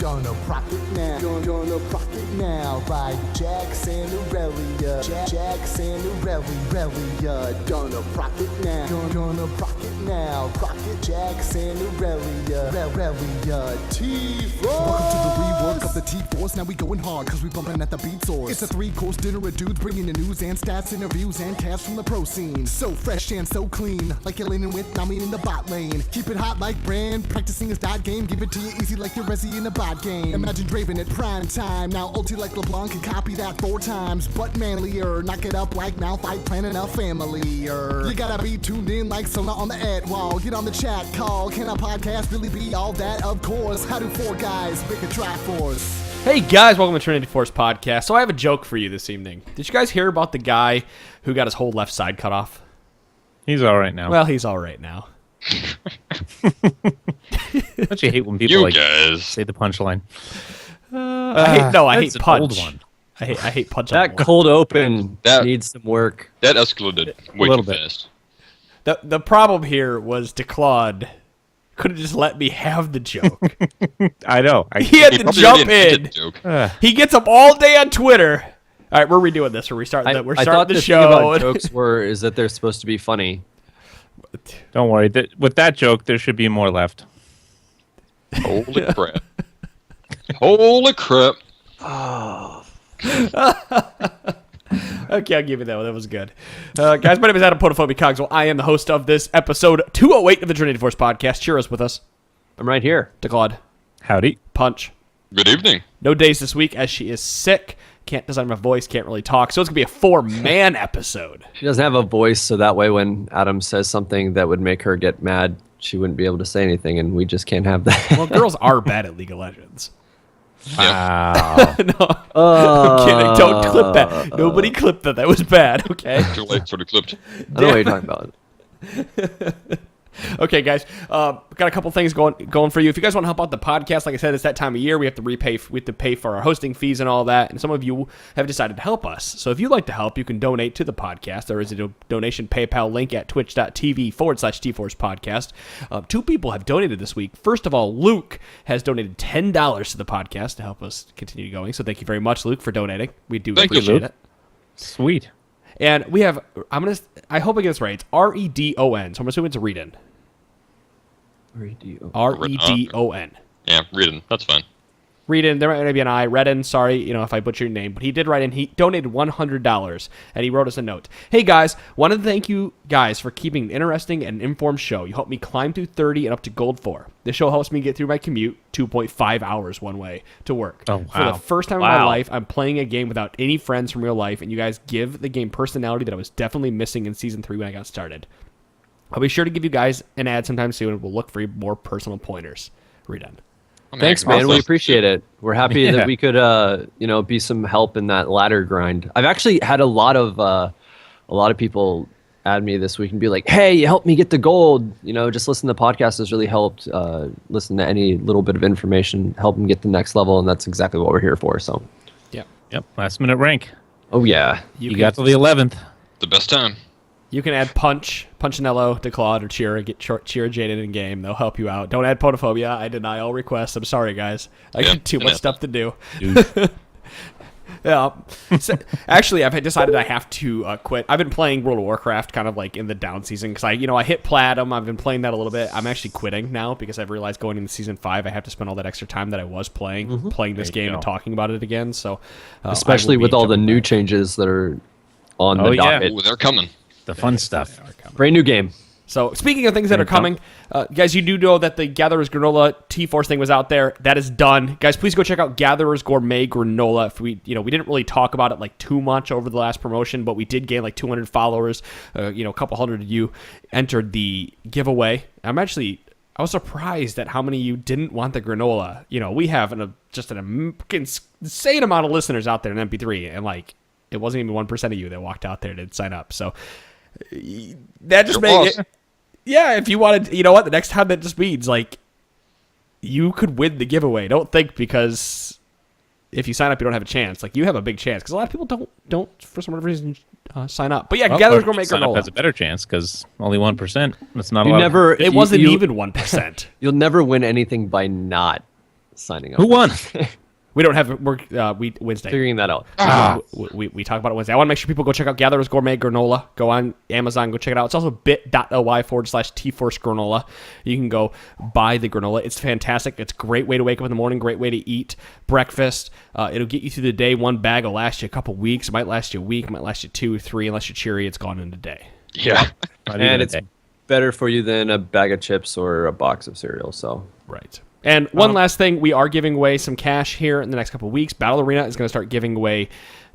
Gonna rock it now. Gonna rock it now. By Jackson Aurelia. Jackson Aurelia. Gonna rock it now. Gonna rock it now. Rock it, Jackson Aurelia. T-Force. Welcome to the rework of the T-Force. Now we going hard cause we bumping at the beat source. It's a 3-course dinner of dudes bringing the news and stats, interviews and casts from the pro scene. So fresh and so clean, like you're leaning with Nami in the bot lane. Keep it hot like brand, practicing his dot game. Give it to you easy like you're Resi in a bot game. Imagine Draven at prime time. Now ulti like LeBlanc can copy that 4 times, but manlier. Knock it up like Malphite planning a family-er. You gotta be tuned in like Sona on the ad wall. Get on the chat call. Can a podcast really be all that? Of course. How do 4 guys make a Triforce? Hey guys, welcome to Trinity Force Podcast. So I have a joke for you this evening. Did you guys hear about the guy who got his whole left side cut off? He's all right now. Well, he's all right now. Don't you hate when people guys say the punchline? I hate punch. Old one. I hate punch. That cold open needs some work. That escalated way too fast. The problem here was DeClaude could have just let me have the joke. I know. He had to jump in. He gets up all day on Twitter. All right, we're redoing this. We're starting the show. I thought the thing about jokes is that they're supposed to be funny. Don't worry. With that joke, there should be more left. Holy crap. Holy crap. Oh. Okay, I'll give you that one. That was good. Guys, my name is Adam Potophobia Cogswell. I am the host of this episode 208 of the Trinity Force Podcast. Cheer us with us. I'm right here. DeClaude. Howdy. Punch. Good evening. No days this week as she is sick. Doesn't have a voice, can't really talk. So it's going to be a 4-man episode. She doesn't have a voice, so that way when Adam says something that would make her get mad, she wouldn't be able to say anything, and we just can't have that. Well, girls are bad at League of Legends. Wow. No, I'm kidding. Don't clip that. Nobody clip that. That was bad, okay? Too late, sort of clipped. I don't know what you're talking about. Okay, guys, got a couple things going for you. If you guys want to help out the podcast, like I said, it's that time of year. We have to pay for our hosting fees and all that, and some of you have decided to help us. So if you'd like to help, you can donate to the podcast. There is a donation PayPal link at twitch.tv/TForce Podcast. 2 people have donated this week. First of all, Luke has donated $10 to the podcast to help us continue going. So thank you very much, Luke, for donating. We do appreciate it. Sweet. And we have, I hope I get this right. It's Redon. So I'm assuming it's a read-in. Redon. Yeah, Redon. That's fine. Redon. There might be an I. Redon. Sorry, if I butcher your name, but he did write in. He donated $100, and he wrote us a note. Hey guys, wanted to thank you guys for keeping an interesting and informed show. You helped me climb through 30 and up to Gold 4. This show helps me get through my commute, 2.5 hours one way to work. Oh, wow. For the first time in my life, I'm playing a game without any friends from real life, and you guys give the game personality that I was definitely missing in Season 3 when I got started. I'll be sure to give you guys an ad sometime soon, and we'll look for more personal pointers. Redone. Thanks, man. We appreciate it. We're happy that we could, be some help in that ladder grind. I've actually had a lot of people add me this week and be like, "Hey, you helped me get to gold. Just listen to the podcast has really helped. Listen to any little bit of information, help them get to the next level, and that's exactly what we're here for." So, Yep. Last minute rank. Oh yeah, You got to the 11th. The best time. You can add Punchinello, DeClaude, or Cheer Jaden in game. They'll help you out. Don't add Potophobia. I deny all requests. I'm sorry, guys. I got too much stuff to do. Yeah. So, actually, I've decided I have to quit. I've been playing World of Warcraft kind of like in the down season because I hit Platinum. I've been playing that a little bit. I'm actually quitting now because I've realized going into Season 5, I have to spend all that extra time that I was playing this game and talking about it again. So, especially with all the new changes that are on the docket. Ooh, they're coming. The fun stuff. Brand new game. So, speaking of things that are coming, guys, you do know that the Gatherer's Granola T-Force thing was out there. That is done. Guys, please go check out Gatherer's Gourmet Granola. If we didn't really talk about it like too much over the last promotion, but we did gain like 200 followers. A couple hundred of you entered the giveaway. I was surprised at how many of you didn't want the granola. We have an insane amount of listeners out there in MP3, and it wasn't even 1% of you that walked out there to sign up. So that just made it. Yeah, if you wanted, the next time that just means you could win the giveaway. Don't think because if you sign up you don't have a chance. You have a big chance because a lot of people don't for some reason sign up. But yeah, Gatherer's Gourmet Granola has a better chance because only 1%. That's not a lot. It wasn't even 1%. You'll never win anything by not signing up. Who won? We don't have we Wednesday. Figuring that out. We talk about it Wednesday. I want to make sure people go check out Gatherer's Gourmet Granola. Go on Amazon, go check it out. It's also bit.ly/T-Force Granola. You can go buy the granola. It's fantastic. It's a great way to wake up in the morning, great way to eat breakfast. It'll get you through the day. One bag will last you a couple weeks. It might last you a week, might last you 2, 3. Unless you're cheery, it's gone in a day. Yeah. And it's better for you than a bag of chips or a box of cereal. So Right. And one last thing, we are giving away some cash here in the next couple of weeks. Battle Arena is going to start giving away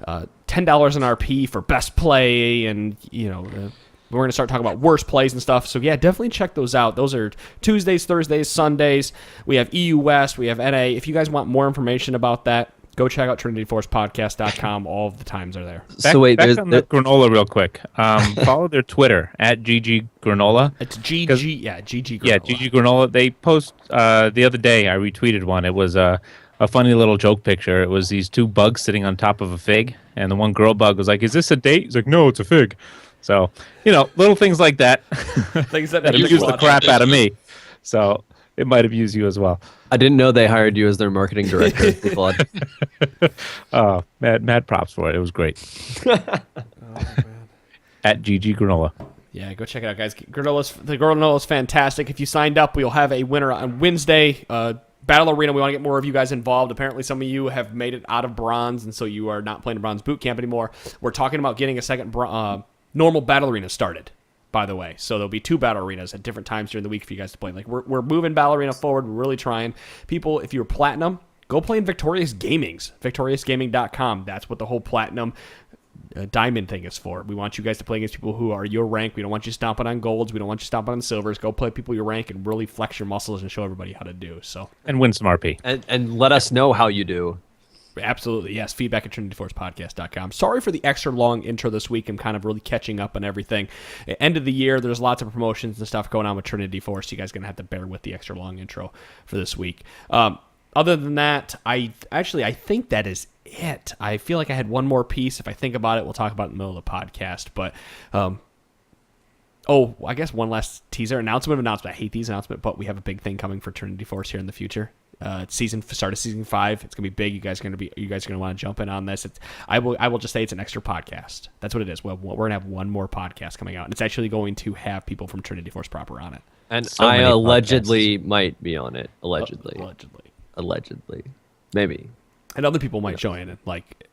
$10 in RP for best play, and we're going to start talking about worst plays and stuff. So yeah, definitely check those out. Those are Tuesdays, Thursdays, Sundays. We have EU West, we have NA. If you guys want more information about that, go check out TrinityForcePodcast.com. All of the times are there. Back on the granola real quick. Follow their Twitter at GG Granola. It's GG Granola. Yeah, GG Granola. They post the other day. I retweeted one. It was a funny little joke picture. It was these 2 bugs sitting on top of a fig, and the one girl bug was like, "Is this a date?" He's like, "No, it's a fig." So little things like that. Things that amuse the crap out of me. So it might amuse you as well. I didn't know they hired you as their marketing director. Oh, mad props for it. It was great. At GG Granola. Yeah, go check it out, guys. The Granola's fantastic. If you signed up, we'll have a winner on Wednesday. Battle Arena, we want to get more of you guys involved. Apparently, some of you have made it out of bronze, and so you are not playing bronze boot camp anymore. We're talking about getting a second normal Battle Arena started, by the way. So there'll be 2 Battle Arenas at different times during the week for you guys to play. Like, we're moving Battle Arena forward. We're really trying. People, if you're Platinum, go play in Victorious Gaming's. VictoriousGaming.com. That's what the whole Platinum Diamond thing is for. We want you guys to play against people who are your rank. We don't want you stomping on golds. We don't want you stomping on silvers. Go play people your rank and really flex your muscles and show everybody how to do. So and win some RP. And let us know how you do. Absolutely, yes. Feedback at TrinityForcePodcast.com. Sorry for the extra long intro this week. I'm kind of really catching up on everything. End of the year, there's lots of promotions and stuff going on with Trinity Force. You guys are going to have to bear with the extra long intro for this week. Other than that, I think that is it. I feel like I had one more piece. If I think about it, we'll talk about it in the middle of the podcast. But, I guess one last teaser. Announcement. I hate these announcements, but we have a big thing coming for Trinity Force here in the future. Start of season 5. It's gonna be big. You guys are gonna want to jump in on this. I will just say it's an extra podcast. That's what it is. We're gonna have one more podcast coming out, and it's actually going to have people from Trinity Force proper on it. And so I allegedly might be on it. Allegedly, maybe. And other people might join it. Like,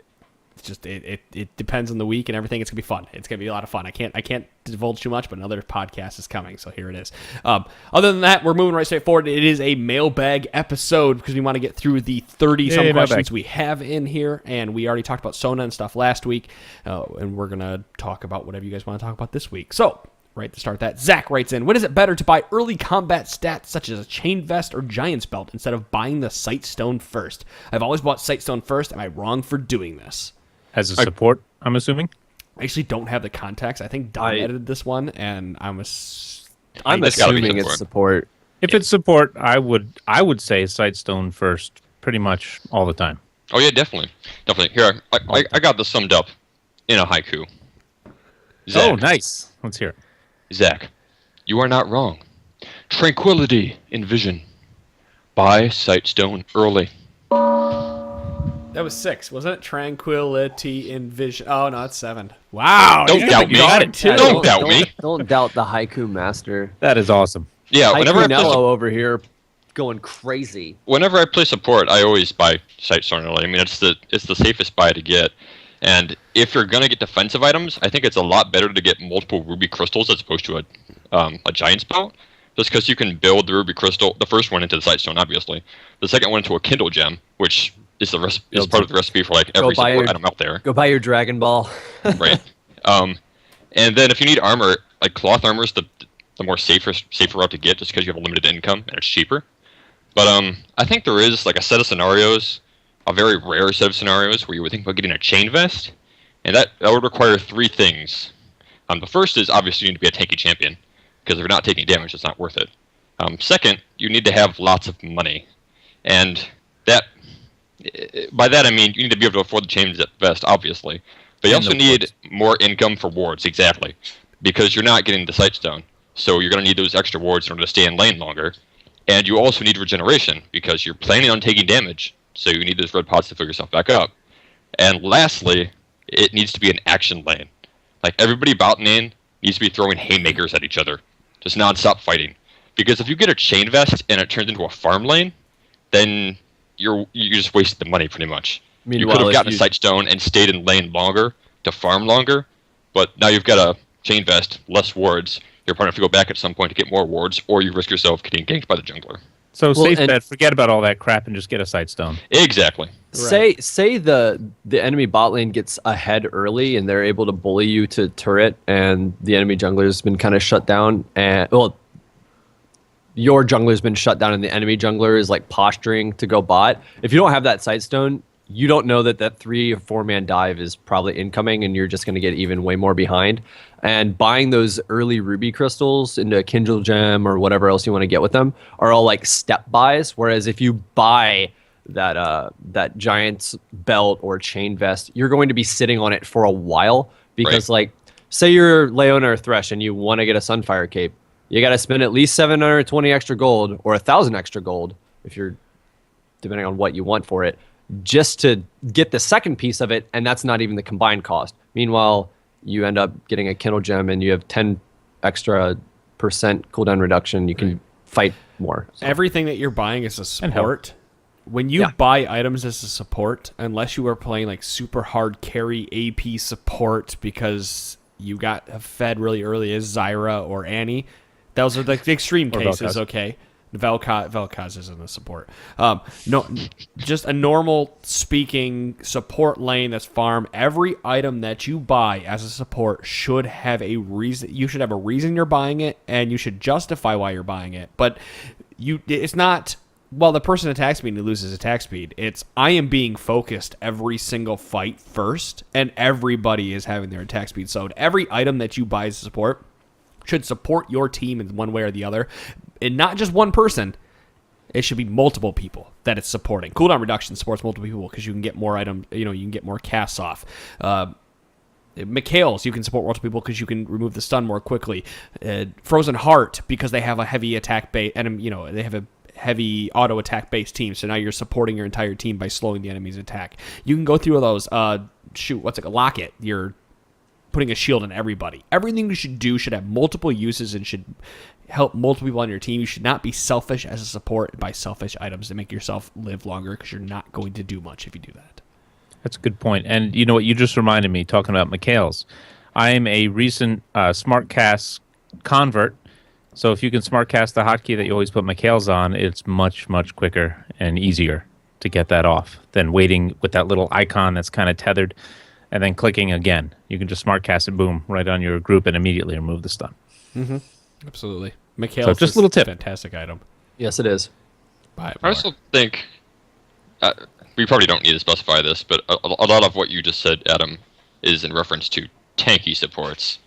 it's just it depends on the week and everything. It's gonna be fun. It's gonna be a lot of fun. I can't divulge too much, but another podcast is coming, so here it is. Other than that, we're moving right straight forward. It is a mailbag episode because we want to get through the 30-some questions we have in here, and we already talked about Sona and stuff last week, and we're gonna talk about whatever you guys want to talk about this week. So, right to start that, Zach writes in, when is it better to buy early combat stats such as a chain vest or giant's belt instead of buying the sight stone first? I've always bought sight stone first. Am I wrong for doing this? As a support, I'm assuming? I actually don't have the context. I think Don edited this one, and I'm assuming it's support. If it's support, I would say Sightstone first pretty much all the time. Oh yeah, definitely. Here, I got this summed up in a haiku. Zach, oh, nice. Let's hear it. Zach, you are not wrong. Tranquility in vision. Buy Sightstone early. That was 6, wasn't it? Tranquility in vision. Oh, no, it's 7. Wow. Don't doubt me. Don't doubt me. Don't doubt the haiku master. That is awesome. Yeah, whenever over here going crazy. Whenever I play support, I always buy Sightstone early. I mean, it's the safest buy to get. And if you're going to get defensive items, I think it's a lot better to get multiple ruby crystals as opposed to a giant spell. Just because you can build the ruby crystal, the first one into the Sightstone, obviously. The second one into a Kindle gem, which is part of the recipe for like every support item out there. Go buy your Dragon Ball. Right. And then if you need armor, like cloth armor is the more safer route to get, just because you have a limited income and it's cheaper. But I think there is like a set of scenarios, a very rare set of scenarios where you would think about getting a chain vest, and that would require 3 things. The first is obviously you need to be a tanky champion, because if you're not taking damage, it's not worth it. Second, you need to have lots of money, and by that I mean you need to be able to afford the chain vest, obviously, but you also need more income for wards, exactly, because you're not getting the Sightstone, so you're going to need those extra wards in order to stay in lane longer. And you also need regeneration, because you're planning on taking damage, so you need those red pots to fill yourself back up. And lastly, it needs to be an action lane. Like, everybody bot lane needs to be throwing haymakers at each other, just non-stop fighting. Because if you get a chain vest and it turns into a farm lane, then you just wasted the money pretty much. You could have gotten a Sightstone and stayed in lane longer to farm longer, but now you've got a chain vest, less wards. You're probably have to go back at some point to get more wards, or you risk yourself getting ganked by the jungler. So safe bet, forget about all that crap and just get a Sightstone. Exactly. Say the enemy bot lane gets ahead early and they're able to bully you to turret, and the enemy jungler's been kind of shut down, and your jungler's been shut down and the enemy jungler is like posturing to go bot. If you don't have that Sightstone, you don't know that 3 or 4 man dive is probably incoming, and you're just going to get even way more behind. And buying those early ruby crystals into a Kindle gem or whatever else you want to get with them are all like step buys. Whereas if you buy that giant's belt or chain vest, you're going to be sitting on it for a while, because like, say you're Leona or Thresh and you want to get a Sunfire cape, you got to spend at least 720 extra gold or 1,000 extra gold, if you're depending on what you want for it, just to get the second piece of it, and that's not even the combined cost. Meanwhile, you end up getting a Kindle gem and you have 10 extra percent cooldown reduction. You can fight more. So. Everything that you're buying is a support. When you buy items as a support, unless you are playing like super hard carry AP support because you got fed really early as Zyra or Annie, those are like the extreme cases. Vel'Koz. Okay. Vel'Koz isn't a support. No, just a normal speaking support lane that's farm. Every item that you buy as a support should have a reason. You should have a reason you're buying it, and you should justify why you're buying it. But it's not, well, the person attacks me and he loses attack speed. It's, I am being focused every single fight first, and everybody is having their attack speed slowed. Every item that you buy as a support should support your team in one way or the other, and not just one person. It should be multiple people that it's supporting. Cooldown reduction supports multiple people because you can get more items. You can get more casts off. Mikhails, you can support multiple people because you can remove the stun more quickly. Frozen Heart, because they have a heavy attack base, and they have a heavy auto attack based team. So now you're supporting your entire team by slowing the enemy's attack. You can go through those. Locket. You're putting a shield on everybody. Everything you should do should have multiple uses and should help multiple people on your team. You should not be selfish as a support and buy selfish items to make yourself live longer, because you're not going to do much if you do that. That's a good point. And you know what? You just reminded me, talking about Mikhails. I am a recent SmartCast convert. So if you can SmartCast the hotkey that you always put Mikhails on, it's much, much quicker and easier to get that off than waiting with that little icon that's kind of tethered and then clicking again. You can just SmartCast it, boom, right on your group and immediately remove the stun. Mm-hmm. Absolutely. Mikhails, so just a little tip. Fantastic item. Yes, it is. I also think we probably don't need to specify this, but a lot of what you just said, Adam, is in reference to tanky supports,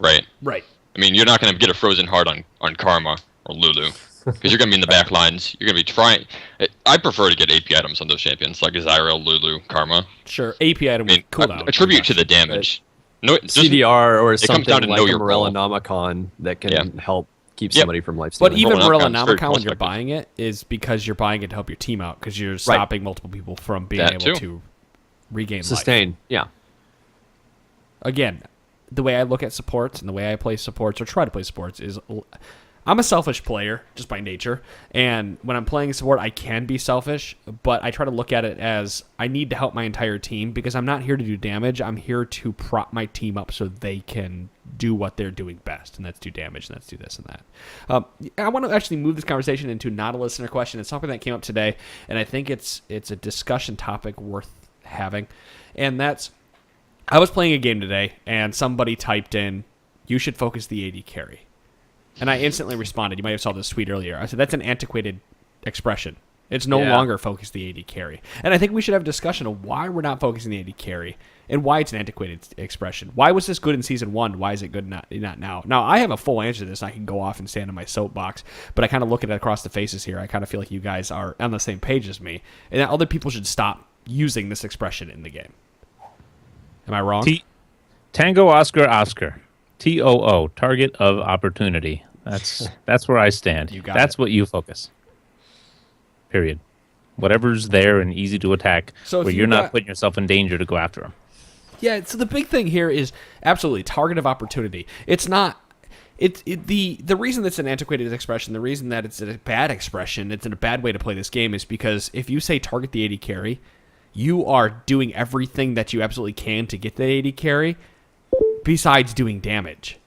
right? Right. I mean, you're not going to get a Frozen Heart on Karma or Lulu, because you're going to be in the back lines. You're going to be trying. I prefer to get AP items on those champions, like Zyra, Lulu, Karma. Sure, AP item with cooldown. Attribute to the damage. No, CDR or something like a Morella role. Nomicon that can help keep somebody from lifestealing. But even Morella Nomicon, when you're buying it, is because you're buying it to help your team out, because you're stopping multiple people from being able to regain sustain life. Yeah. Again, the way I look at supports and the way I play supports, or try to play supports, is I'm a selfish player just by nature, and when I'm playing support, I can be selfish, but I try to look at it as I need to help my entire team, because I'm not here to do damage. I'm here to prop my team up so they can do what they're doing best, and that's do damage, and that's do this and that. I want to actually move this conversation into not a listener question. It's something that came up today, and I think it's a discussion topic worth having, and that's, I was playing a game today, and somebody typed in, "You should focus the AD carry." And I instantly responded. You might have saw this tweet earlier. I said, that's an antiquated expression. It's no longer focus the AD carry. And I think we should have a discussion of why we're not focusing the AD carry and why it's an antiquated expression. Why was this good in Season 1? Why is it good not now? Now, I have a full answer to this. I can go off and stand in my soapbox, but I kind of look at it across the faces here. I kind of feel like you guys are on the same page as me, and that other people should stop using this expression in the game. Am I wrong? Tango Oscar Oscar. TOO, target of opportunity. That's where I stand. You got That's it. what you focus. Period. Whatever's there and easy to attack, So if where you you're not got- putting yourself in danger to go after them. Yeah, so the big thing here is absolutely target of opportunity. It's not the reason that's an antiquated expression, the reason that it's a bad expression, it's a bad way to play this game is because if you say target the AD carry, you are doing everything that you absolutely can to get the AD carry besides doing damage.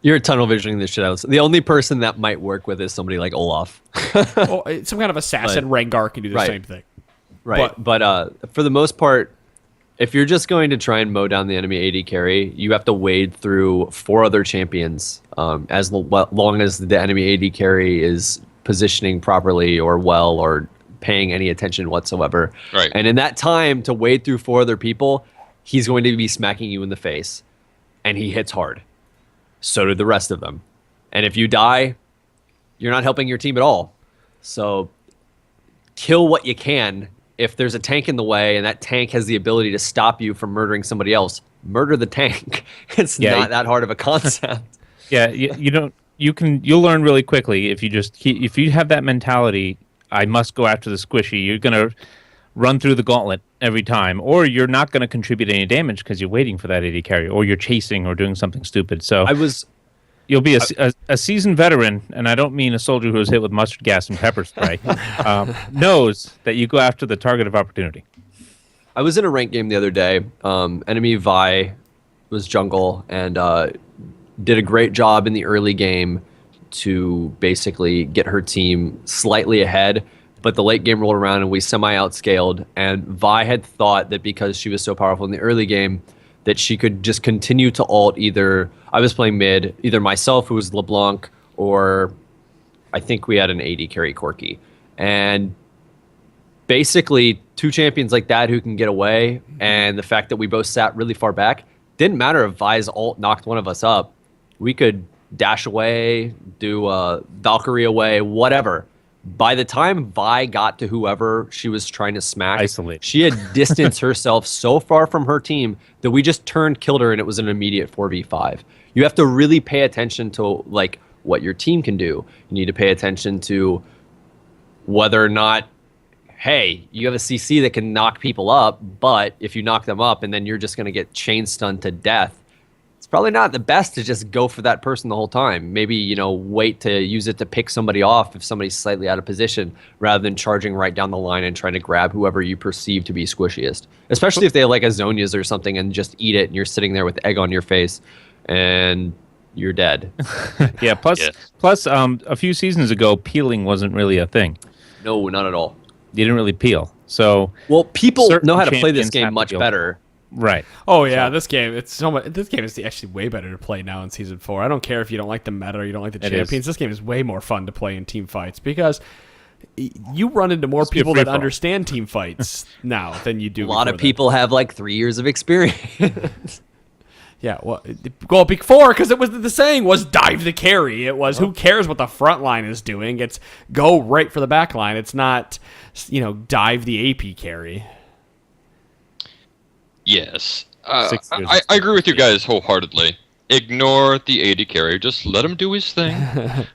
You're tunnel visioning this shit out. The only person that might work with is somebody like Olaf. Oh, some kind of assassin Rengar can do the Right. same thing. Right. But for the most part, if you're just going to try and mow down the enemy AD carry, you have to wade through 4 other champions as long as the enemy AD carry is positioning properly or well or paying any attention whatsoever. Right. And in that time to wade through 4 other people, he's going to be smacking you in the face. And he hits hard. So do the rest of them. And if you die, you're not helping your team at all. So kill what you can. If there's a tank in the way and that tank has the ability to stop you from murdering somebody else, murder the tank. It's not that hard of a concept. Yeah, you'll learn really quickly if you have that mentality. I must go after the squishy. You're gonna run through the gauntlet every time, or you're not gonna contribute any damage because you're waiting for that AD carry, or you're chasing or doing something stupid. So you'll be a seasoned veteran, and I don't mean a soldier who was hit with mustard gas and pepper spray, knows that you go after the target of opportunity. I was in a ranked game the other day. Enemy Vi was jungle and did a great job in the early game to basically get her team slightly ahead. But the late game rolled around and we semi-outscaled. And Vi had thought that because she was so powerful in the early game, that she could just continue to ult either. I was playing mid, either myself, who was LeBlanc, or I think we had an AD carry Corki. And basically, 2 champions like that who can get away, and the fact that we both sat really far back, didn't matter if Vi's ult knocked one of us up. We could dash away, do Valkyrie away, whatever. By the time Vi got to whoever she was trying to smack, Isolate. she had distanced herself so far from her team that we just killed her, and it was an immediate 4v5. You have to really pay attention to like what your team can do. You need to pay attention to whether or not, hey, you have a CC that can knock people up, but if you knock them up and then you're just going to get chain stunned to death, it's probably not the best to just go for that person the whole time. Maybe, wait to use it to pick somebody off if somebody's slightly out of position rather than charging right down the line and trying to grab whoever you perceive to be squishiest. Especially if they have like a Zonia's or something and just eat it and you're sitting there with egg on your face and you're dead. Yeah, plus a few seasons ago, peeling wasn't really a thing. No, not at all. You didn't really peel. So people certain know how to play this champions game have to much peel. better. Right. Oh yeah, this game is actually way better to play now in season 4. I don't care if you don't like the meta or you don't like the champions. This game is way more fun to play in team fights because you run into more people that understand team fights now than you do. A lot of people have like 3 years of experience. Yeah, well, before, because it was the saying was dive the carry. It was who cares what the front line is doing. It's go right for the back line. It's not, dive the AP carry. Yes. I agree with you guys wholeheartedly. Ignore the AD carry. Just let him do his thing.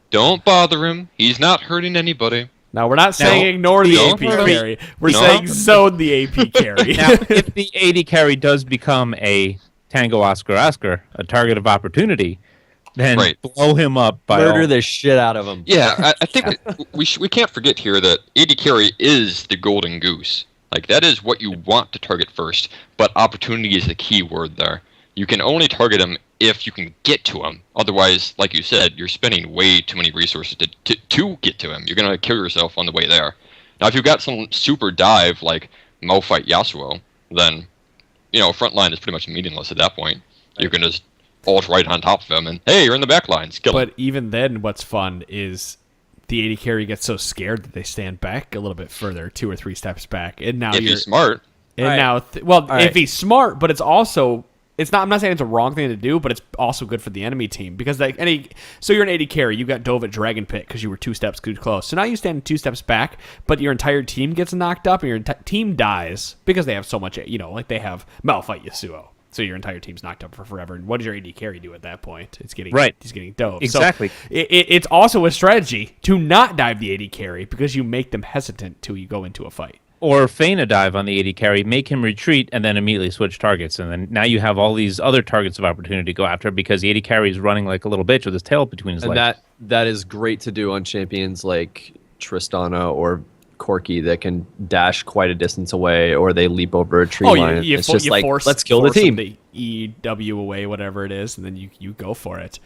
Don't bother him. He's not hurting anybody. Now, we're not saying ignore the AP carry. We're saying zone the AP carry. Now, if the AD carry does become a Tango Oscar, a target of opportunity, then blow him up by murder the shit out of him. Yeah, I think we can't forget here that AD carry is the golden goose. Like, that is what you want to target first, but opportunity is the key word there. You can only target him if you can get to him. Otherwise, like you said, you're spending way too many resources to get to him. You're going to kill yourself on the way there. Now, if you've got some super dive like Malphite Yasuo, then, front line is pretty much meaningless at that point. You can just ult right on top of him, and hey, you're in the back lines. Kill him. But even then, what's fun is the AD carry gets so scared that they stand back a little bit further, 2 or 3 steps back, and now if he's smart. And if he's smart, but it's also I'm not saying it's a wrong thing to do, but it's also good for the enemy team because so you're an AD carry, you got dove at Dragon Pit because you were 2 steps too close. So now you stand 2 steps back, but your entire team gets knocked up and your team dies because they have so much, like they have Malphite Yasuo. So your entire team's knocked up for forever. And what does your AD carry do at that point? He's getting dove. Exactly. So it's also a strategy to not dive the AD carry because you make them hesitant till you go into a fight. Or feign a dive on the AD carry, make him retreat, and then immediately switch targets. And then now you have all these other targets of opportunity to go after because the AD carry is running like a little bitch with his tail between his legs. And that is great to do on champions like Tristana or Corki that can dash quite a distance away, or they leap over a tree line. It's just like, let's kill the team. The EW away, whatever it is, and then you go for it.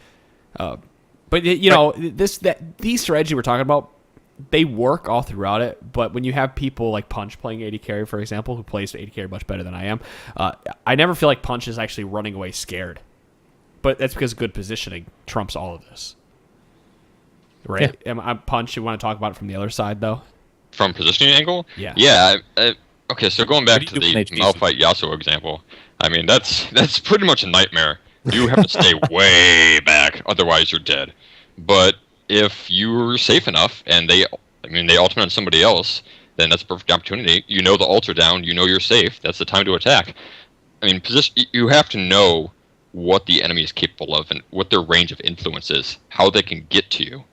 But these strategies we're talking about, they work all throughout it. But when you have people like Punch playing AD carry, for example, who plays AD carry much better than I am, I never feel like Punch is actually running away scared. But that's because good positioning trumps all of this. Right? Yeah. Punch, you want to talk about it from the other side, though? From positioning angle? Yeah. Yeah. Okay, so going back to the Malphite Yasuo example, I mean, that's pretty much a nightmare. You have to stay way back, otherwise you're dead. But if you're safe enough and they ultimate on somebody else, then that's a perfect opportunity. You know the ults are down, you know you're safe, that's the time to attack. I mean, you have to know what the enemy is capable of and what their range of influence is, how they can get to you.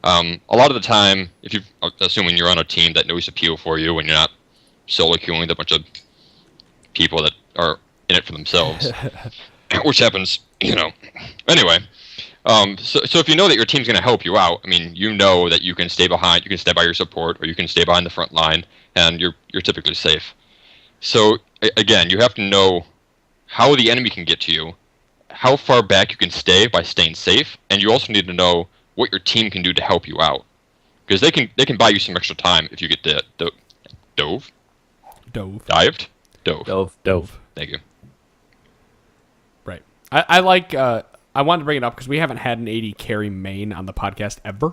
A lot of the time, assuming you're on a team that knows the appeal for you and you're not solo queuing with a bunch of people that are in it for themselves, which happens, Anyway, so if you know that your team's going to help you out, I mean, you know that you can stay behind, you can stay by your support, or you can stay behind the front line, and you're typically safe. So again, you have to know how the enemy can get to you, how far back you can stay by staying safe, and you also need to know what your team can do to help you out, because they can buy you some extra time if you get dived. Thank you. Right. I like. I wanted to bring it up because we haven't had an AD carry main on the podcast ever.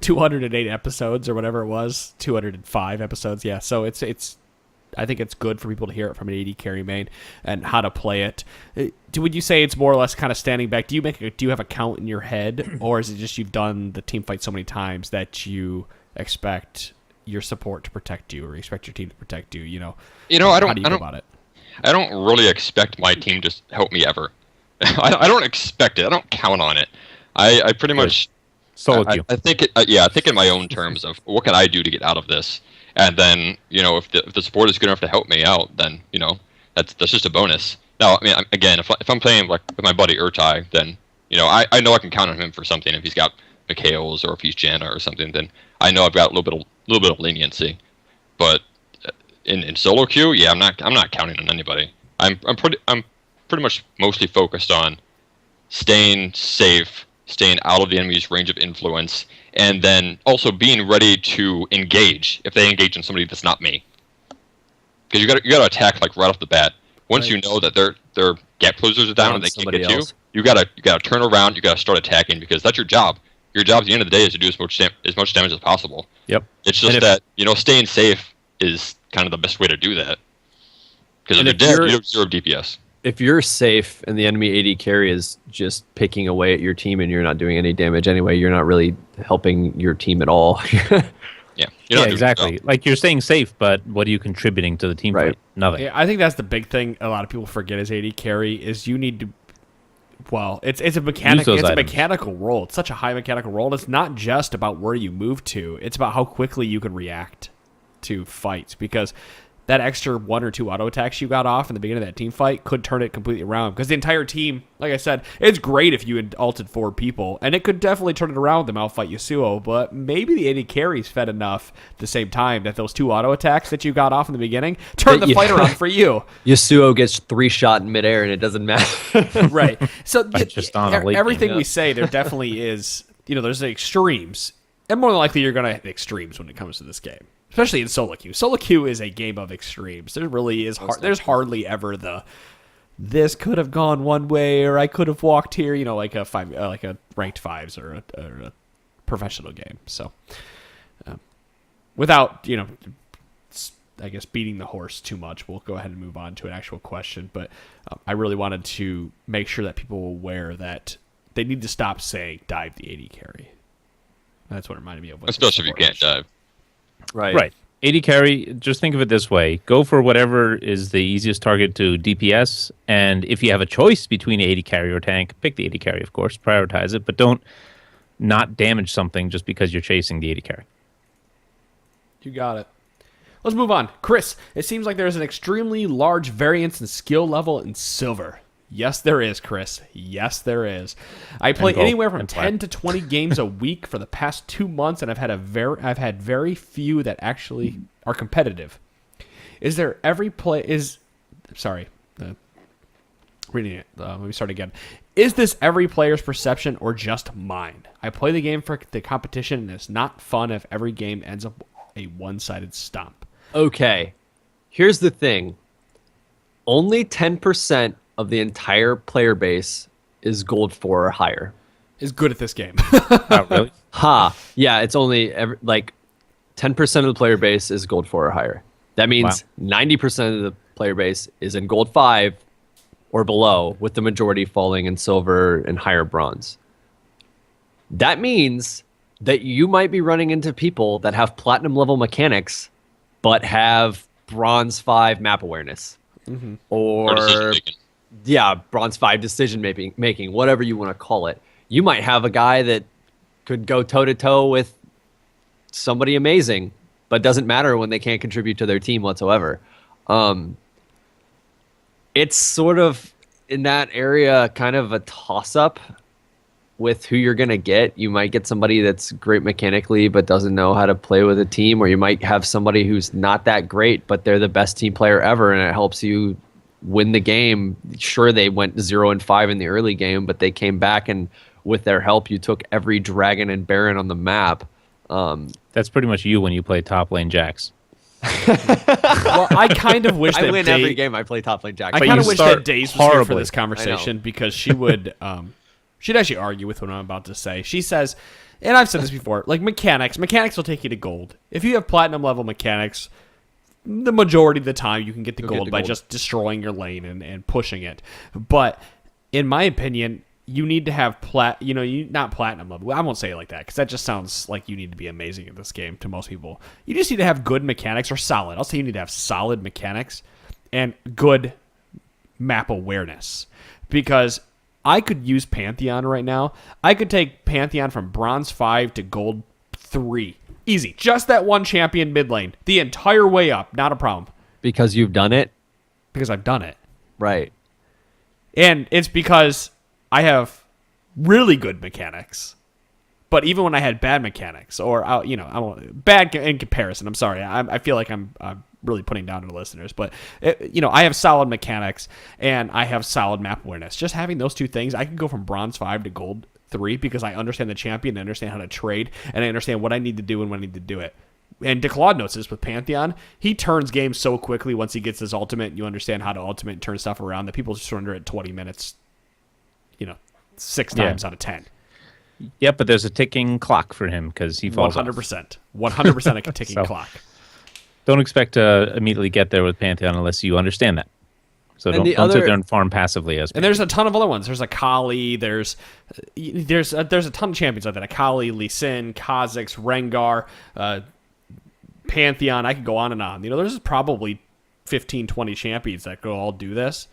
208 episodes or whatever it was. 205 episodes. Yeah. So it's. I think it's good for people to hear it from an AD carry main and how to play it. Would you say it's more or less kind of standing back? Do you have a count in your head, or is it just you've done the team fight so many times that you expect your support to protect you, or expect your team to protect you? How do you go about it? I don't really expect my team to help me ever. I don't expect it. I don't count on it. I pretty much solo queue. I think I think in my own terms of what can I do to get out of this. And then, if the support is good enough to help me out, then, that's just a bonus. Now, I mean, again, if I'm playing like with my buddy Urtai, then, I know I can count on him for something. If he's got Mikhail's or if he's Janna or something, then I know I've got a little bit of leniency. But in solo queue, yeah, I'm not counting on anybody. I'm pretty much mostly focused on staying safe, staying out of the enemy's range of influence, and then also being ready to engage if they engage on somebody that's not me. Because you got to attack like right off the bat. Once you know that their gap closers are down and they can't get you, you got to turn around. You got to start attacking because that's your job. Your job at the end of the day is to do as much damage as possible. Yep. It's just that staying safe is kind of the best way to do that. Because if you're dead, you have 0 DPS. If you're safe and the enemy AD carry is just picking away at your team and you're not doing any damage anyway, you're not really helping your team at all. Yeah, exactly. Like, you're staying safe, but what are you contributing to the team fight? Nothing. Yeah, I think that's the big thing a lot of people forget as AD carry is you need to. Well, it's a mechanical role. It's such a high mechanical role. It's not just about where you move to. It's about how quickly you can react to fights, because that extra 1 or 2 auto attacks you got off in the beginning of that team fight could turn it completely around. Because the entire team, like I said, it's great if you had ulted 4 people, and it could definitely turn it around with the Malphite Yasuo, but maybe the AD carries fed enough at the same time that those 2 auto attacks that you got off in the beginning turn the fight around for you. Yasuo gets 3 shot in midair and it doesn't matter. Right. So just on a everything we say, there definitely is, there's the extremes. And more than likely you're going to have extremes when it comes to this game. Especially in solo queue. Solo queue is a game of extremes. There really is. There's hardly ever this could have gone one way, or I could have walked here. Like a ranked 5s or a professional game. So, without I guess beating the horse too much, we'll go ahead and move on to an actual question. But I really wanted to make sure that people were aware that they need to stop saying dive the AD carry. That's what reminded me of. Especially if you can't dive. Right. AD carry, just think of it this way. Go for whatever is the easiest target to DPS, and if you have a choice between AD carry or tank, pick the AD carry, of course. Prioritize it, but don't not damage something just because you're chasing the AD carry. You got it. Let's move on. Chris, it seems like there's an extremely large variance in skill level in silver. Yes, there is, Chris. Yes, there is. I play anywhere from 10 to 20 games a week for the past 2 months, and I've had very few that actually are competitive. Is there every play is sorry, reading it. Let me start again. Is this every player's perception or just mine? I play the game for the competition, and it's not fun if every game ends up a one-sided stomp. Okay, here's the thing. Only 10% of the entire player base is gold 4 or higher. Is good at this game. Oh, really? Yeah, it's only 10% of the player base is gold 4 or higher. That means 90% of the player base is in gold 5 or below, with the majority falling in silver and higher bronze. That means that you might be running into people that have platinum level mechanics but have bronze 5 map awareness. Mm-hmm. Or bronze 5 decision making, whatever you want to call it. You might have a guy that could go toe to toe with somebody amazing, but doesn't matter when they can't contribute to their team whatsoever. It's sort of in that area kind of a toss up with who you're going to get. You might get somebody that's great mechanically but doesn't know how to play with a team, or you might have somebody who's not that great but they're the best team player ever and it helps you win the game. Sure, they went 0-5 in the early game, but they came back, and with their help you took every dragon and baron on the map. That's pretty much you when you play top lane Jax. Well, I kind of wish that I win every game I play top lane Jax. I kind of wish that Daze was here for this conversation, because she would she'd actually argue with what I'm about to say. She says, and I've said this before, like mechanics will take you to gold. If you have platinum level mechanics, the majority of the time you can get to gold by just destroying your lane and pushing it. But in my opinion, you need to have not platinum level. I won't say it like that because that just sounds like you need to be amazing at this game to most people. You just need to have good mechanics, or solid. I'll say you need to have solid mechanics and good map awareness, because I could use Pantheon right now. I could take Pantheon from bronze 5 to gold 3. Easy. Just that one champion mid lane. The entire way up. Not a problem. Because you've done it? Because I've done it. Right. And it's because I have really good mechanics. But even when I had bad mechanics, or bad in comparison, I'm sorry. I feel like I'm really putting down to the listeners, but I have solid mechanics and I have solid map awareness. Just having those two things, I can go from bronze 5 to gold 3 because I understand the champion, I understand how to trade, and I understand what I need to do and when I need to do it. And DeClaude knows this with Pantheon. He turns games so quickly once he gets his ultimate, and you understand how to ultimate and turn stuff around, that people surrender at 20 minutes, 6 times out of 10. Yep, but there's a ticking clock for him because he falls 100%. 100% a ticking clock. Don't expect to immediately get there with Pantheon unless you understand that. So don't sit there and farm passively as. And there's a ton of other ones. There's Akali. There's a ton of champions like that. Akali, Lee Sin, Kha'Zix, Rengar, Pantheon. I could go on and on. There's probably 15, 20 champions that could all do this.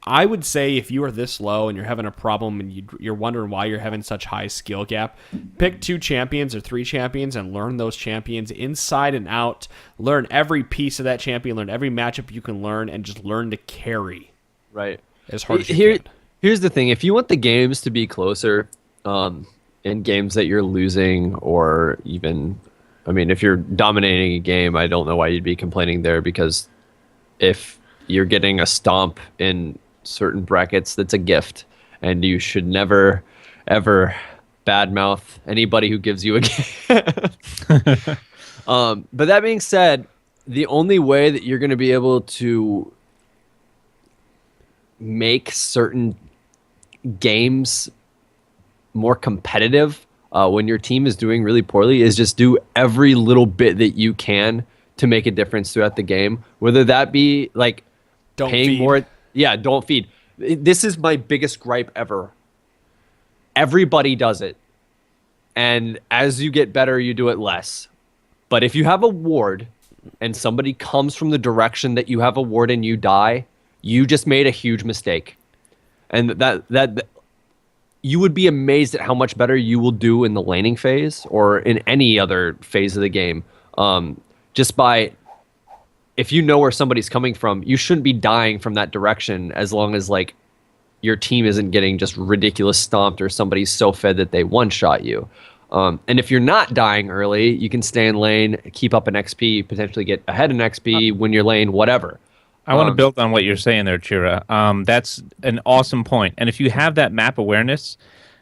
I would say if you are this low and you're having a problem and you're wondering why you're having such high skill gap, pick 2 champions or 3 champions and learn those champions inside and out. Learn every piece of that champion, learn every matchup you can learn, and just learn to carry. Right. As hard as you can. Here's the thing. If you want the games to be closer, in games that you're losing, or even, if you're dominating a game, I don't know why you'd be complaining there, because if you're getting a stomp in certain brackets, that's a gift, and you should never ever badmouth anybody who gives you a gift. But that being said, the only way that you're going to be able to make certain games more competitive when your team is doing really poorly is just do every little bit that you can to make a difference throughout the game, whether that be like don't paying feed. more. Yeah, don't feed. This is my biggest gripe ever. Everybody does it. And as you get better, you do it less. But if you have a ward and somebody comes from the direction that you have a ward and you die, you just made a huge mistake. And that you would be amazed at how much better you will do in the laning phase or in any other phase of the game. Just by, if you know where somebody's coming from, you shouldn't be dying from that direction as long as like your team isn't getting just ridiculous stomped or somebody's so fed that they one-shot you. And if you're not dying early, you can stay in lane, keep up an XP, potentially get ahead in XP, win your lane, whatever. I want to build on what you're saying there, Chira. That's an awesome point. And if you have that map awareness,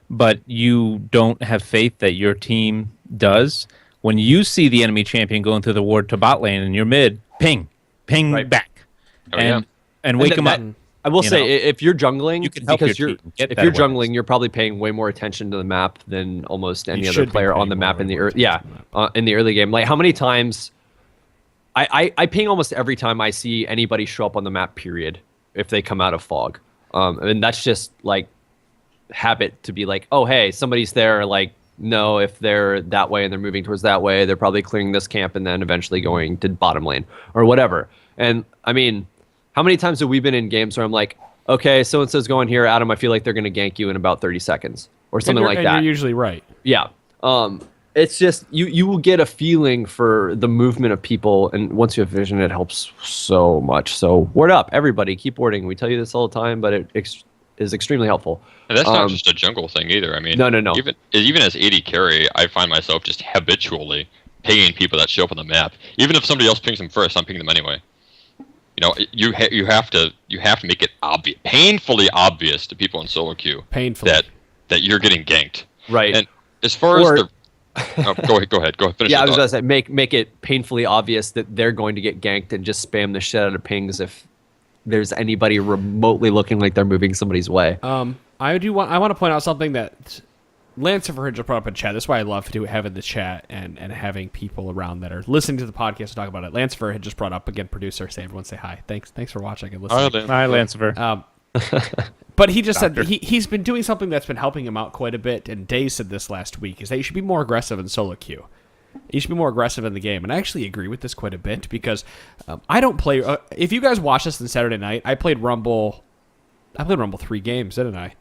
but you don't have faith that your team does, when you see the enemy champion going through the ward to bot lane and you're mid, ping back, and wake them up. I will say, if you're jungling, you can help because your team get if that you're awareness. jungling, you're probably paying way more attention to the map than almost any other player on the map in the early game. Like how many times I ping almost every time I see anybody show up on the map. Period. If they come out of fog, and that's just like habit to be like, oh hey, somebody's there. Like no, if they're that way and they're moving towards that way, they're probably clearing this camp and then eventually going to bottom lane or whatever. And I mean, how many times have we been in games where I'm like, okay, so-and-so's going here, Adam, I feel like they're going to gank you in about 30 seconds or something like that. You're usually right. Yeah. It's just, you will get a feeling for the movement of people, and once you have vision, it helps so much. So word up, everybody, keep warding. We tell you this all the time, but it is extremely helpful. And that's not just a jungle thing either. I mean, no. Even as AD carry, I find myself just habitually pinging people that show up on the map. Even if somebody else pings them first, I'm pinging them anyway. You know, you have to make it obvious, painfully obvious to people in solo queue that you're getting ganked. Right. And as far as the go ahead. Finish yeah, I was gonna say make it painfully obvious that they're going to get ganked and just spam the shit out of pings if there's anybody remotely looking like they're moving somebody's way. I want to point out something that Lance and just brought up in chat. That's why I love having the chat and having people around that are listening to the podcast to talk about it. Lance had just brought up, again, producer, say everyone say hi. Thanks for watching and listening. Hi, Lance. But he just said he's been doing something that's been helping him out quite a bit, and Day said this last week, is that you should be more aggressive in solo queue. You should be more aggressive in the game. And I actually agree with this quite a bit because I don't play... if you guys watched this on Saturday night, I played Rumble 3 games, didn't I?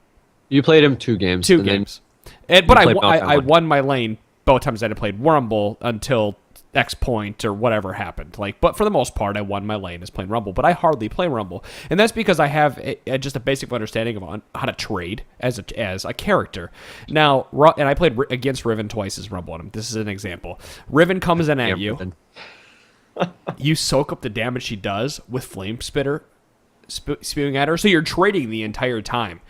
You played him 2 games. 2 games. But I won my lane both times I had played Rumble until X point or whatever happened. But for the most part, I won my lane as playing Rumble. But I hardly play Rumble, and that's because I have just a basic understanding of how to trade as a character. Now, and I played against Riven twice as Rumble. And this is an example. Riven comes in at you. You soak up the damage she does with Flame Spitter spewing at her, so you're trading the entire time.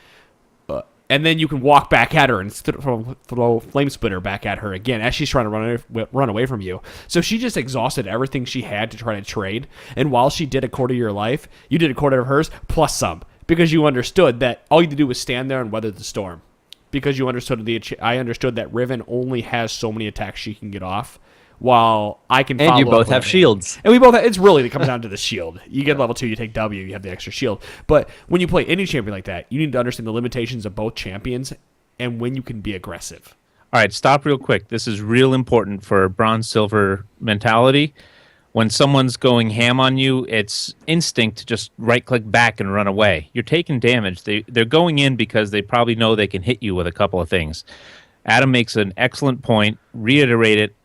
And then you can walk back at her and throw Flame Splitter back at her again as she's trying to run away from you. So she just exhausted everything she had to try to trade. And while she did a quarter of your life, you did a quarter of hers plus some. Because you understood that all you had to do was stand there and weather the storm. Because I understood that Riven only has so many attacks she can get off. While I can follow. And you both have shields. And we both have, it comes down to the shield. You get level 2, you take W, you have the extra shield. But when you play any champion like that, you need to understand the limitations of both champions and when you can be aggressive. All right, stop real quick. This is real important for bronze silver mentality. When someone's going ham on you, it's instinct to just right-click back and run away. You're taking damage. They're going in because they probably know they can hit you with a couple of things. Adam makes an excellent point. Reiterate it.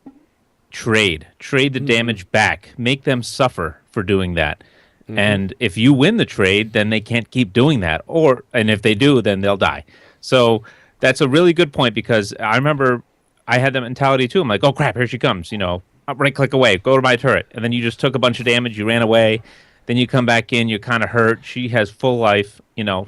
Trade the damage back. Make them suffer for doing that. And if you win the trade, then they can't keep doing that. And if they do, then they'll die. So that's a really good point because I remember I had that mentality too. I'm like, oh crap, here she comes. Right click away, go to my turret, and then you just took a bunch of damage. You ran away. Then you come back in. You're kind of hurt. She has full life.